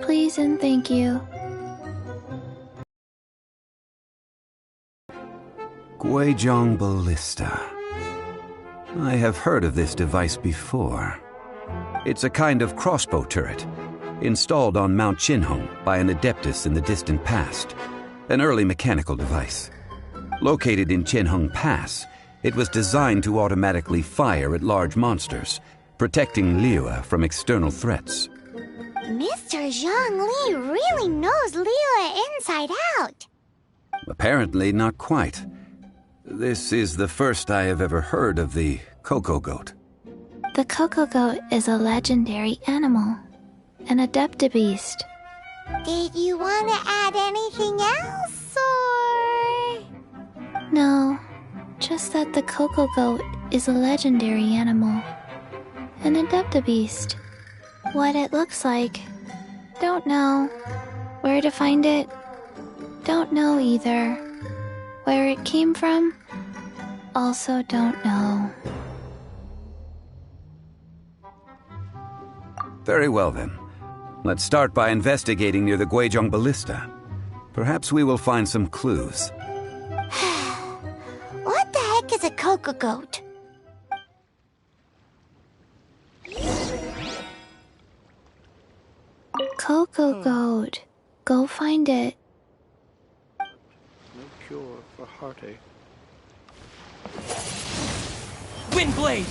Please and thank you. Guizhong Ballista. I have heard of this device before. It's a kind of crossbow turret, installed on Mount Tianheng by an adeptus in the distant past, an early mechanical device. Located in Tianheng Pass, it was designed to automatically fire at large monsters, protecting Liyue from external threats. Mr. Zhongli really knows Liyue inside out. Apparently not quite. This is the first I have ever heard of the cocoa goat. The cocoa goat is a legendary animal, an adeptibeast. Did you want to add anything else, or...? No, just that the cocoa goat is a legendary animal, an adeptibeast. What it looks like, don't know. Where to find it, don't know either. Where it came from, also don't know. Very well then. Let's start by investigating near the Guizhong Ballista. Perhaps we will find some clues. What the heck is a cocoa goat? Cocoa goat. Go find it. No cure for heartache. Windblade!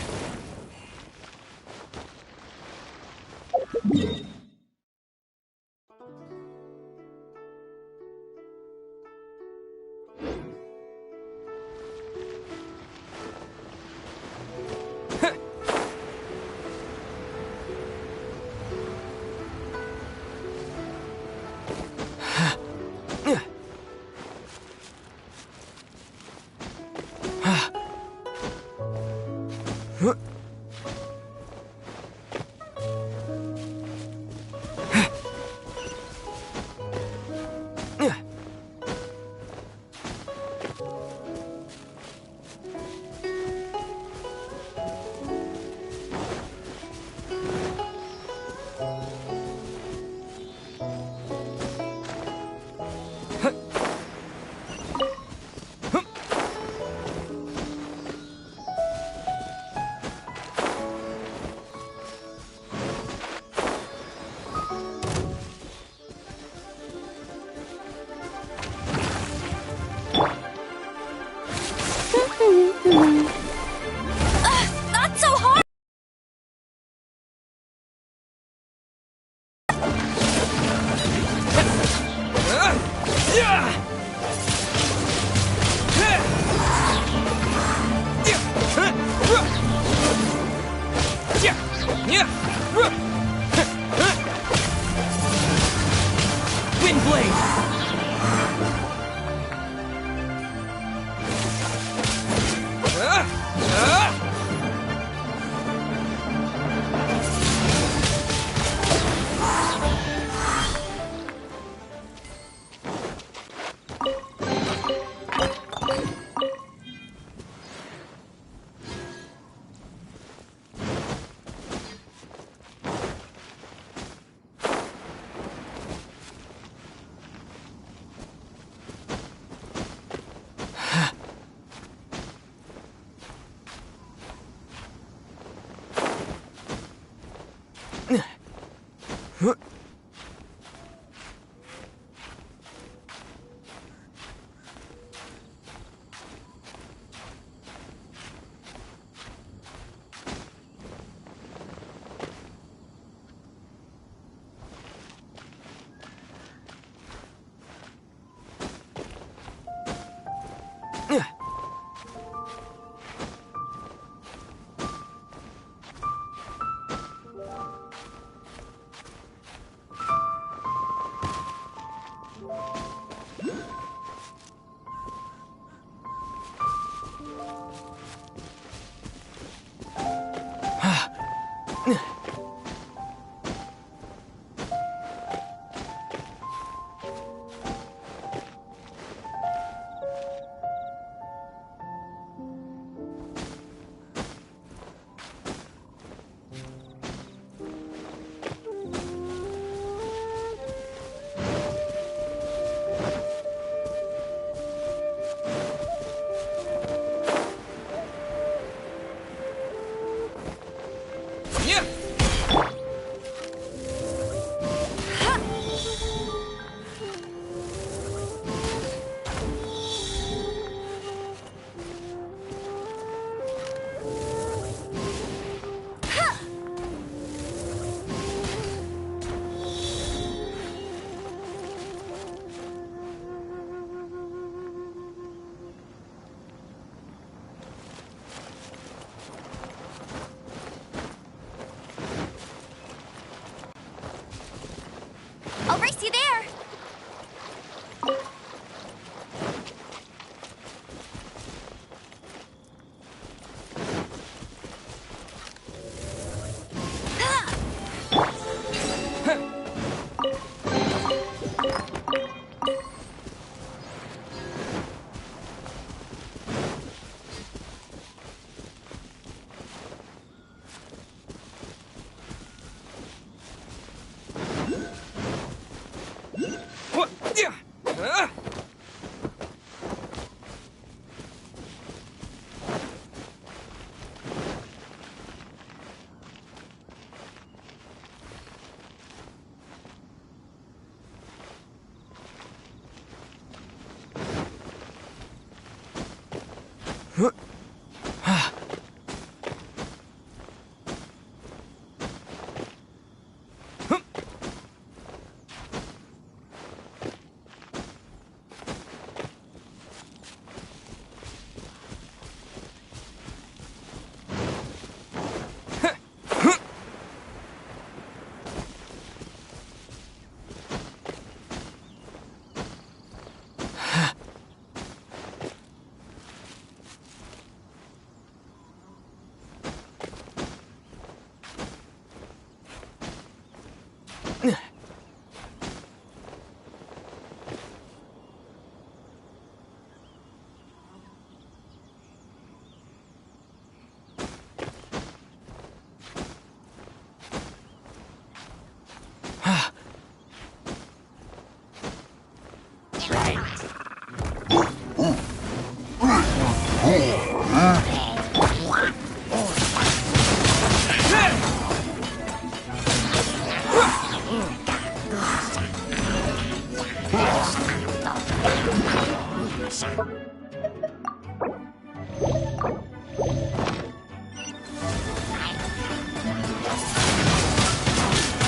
I'll race you there!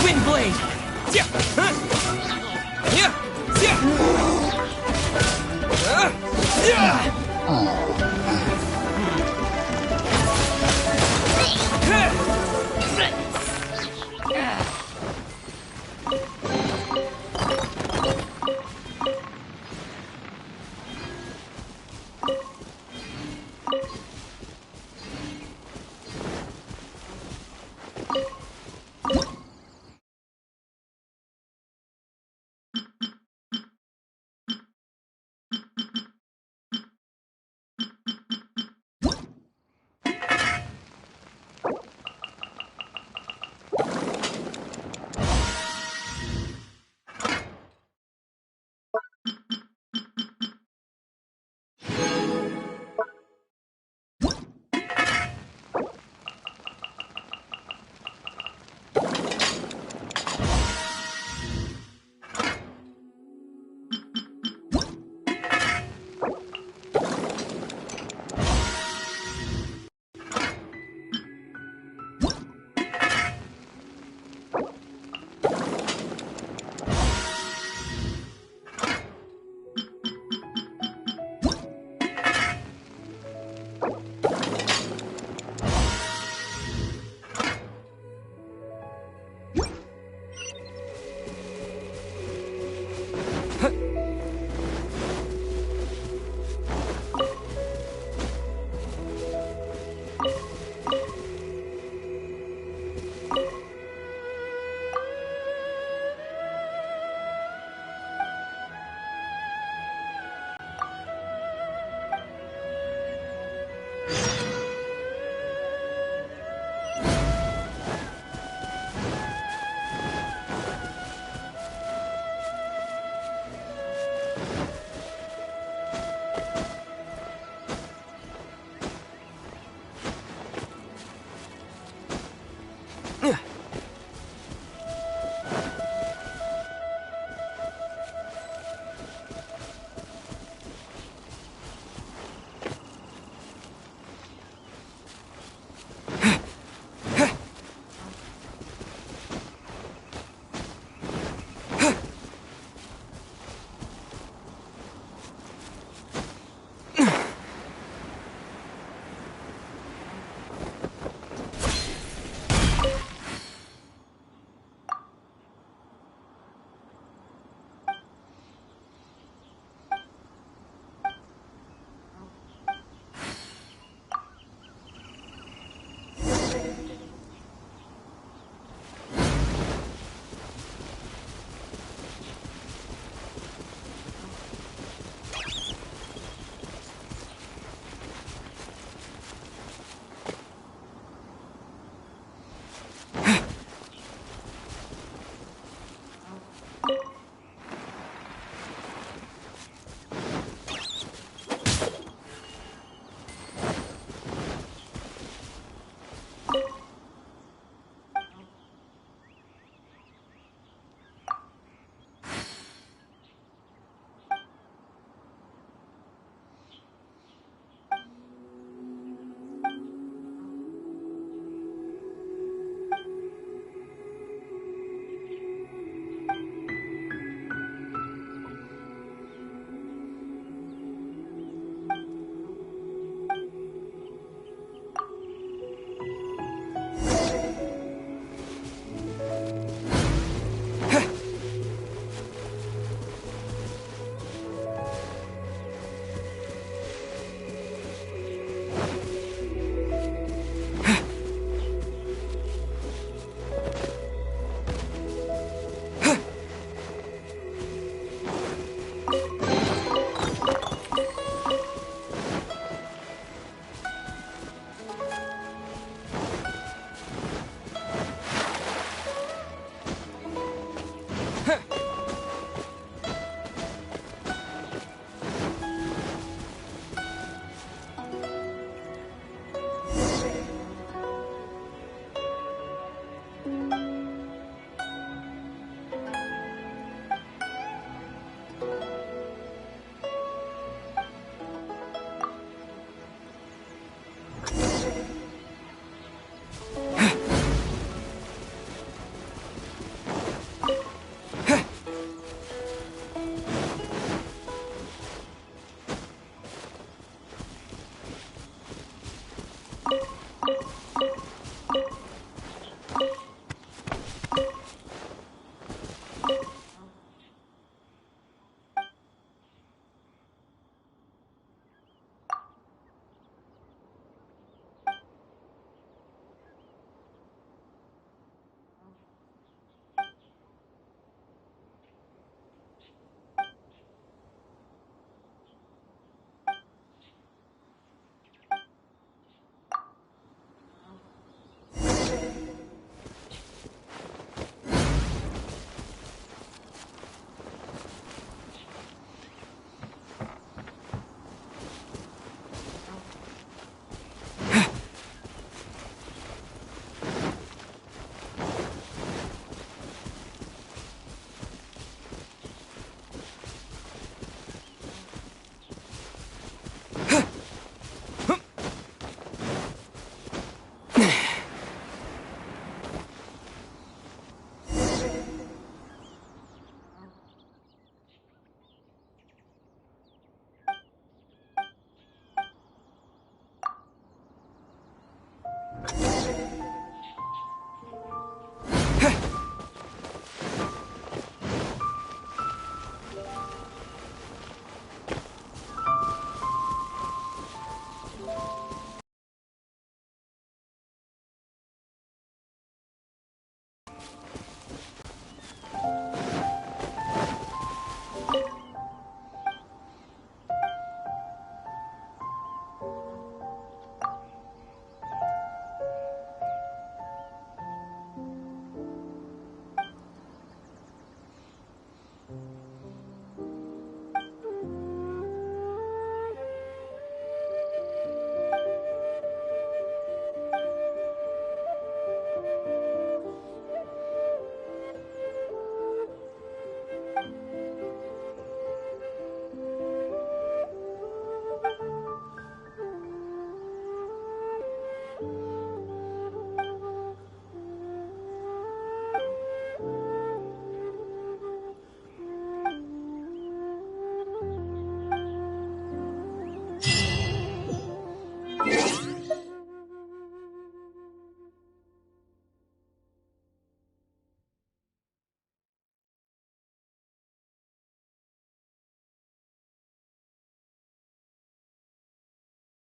Windblade!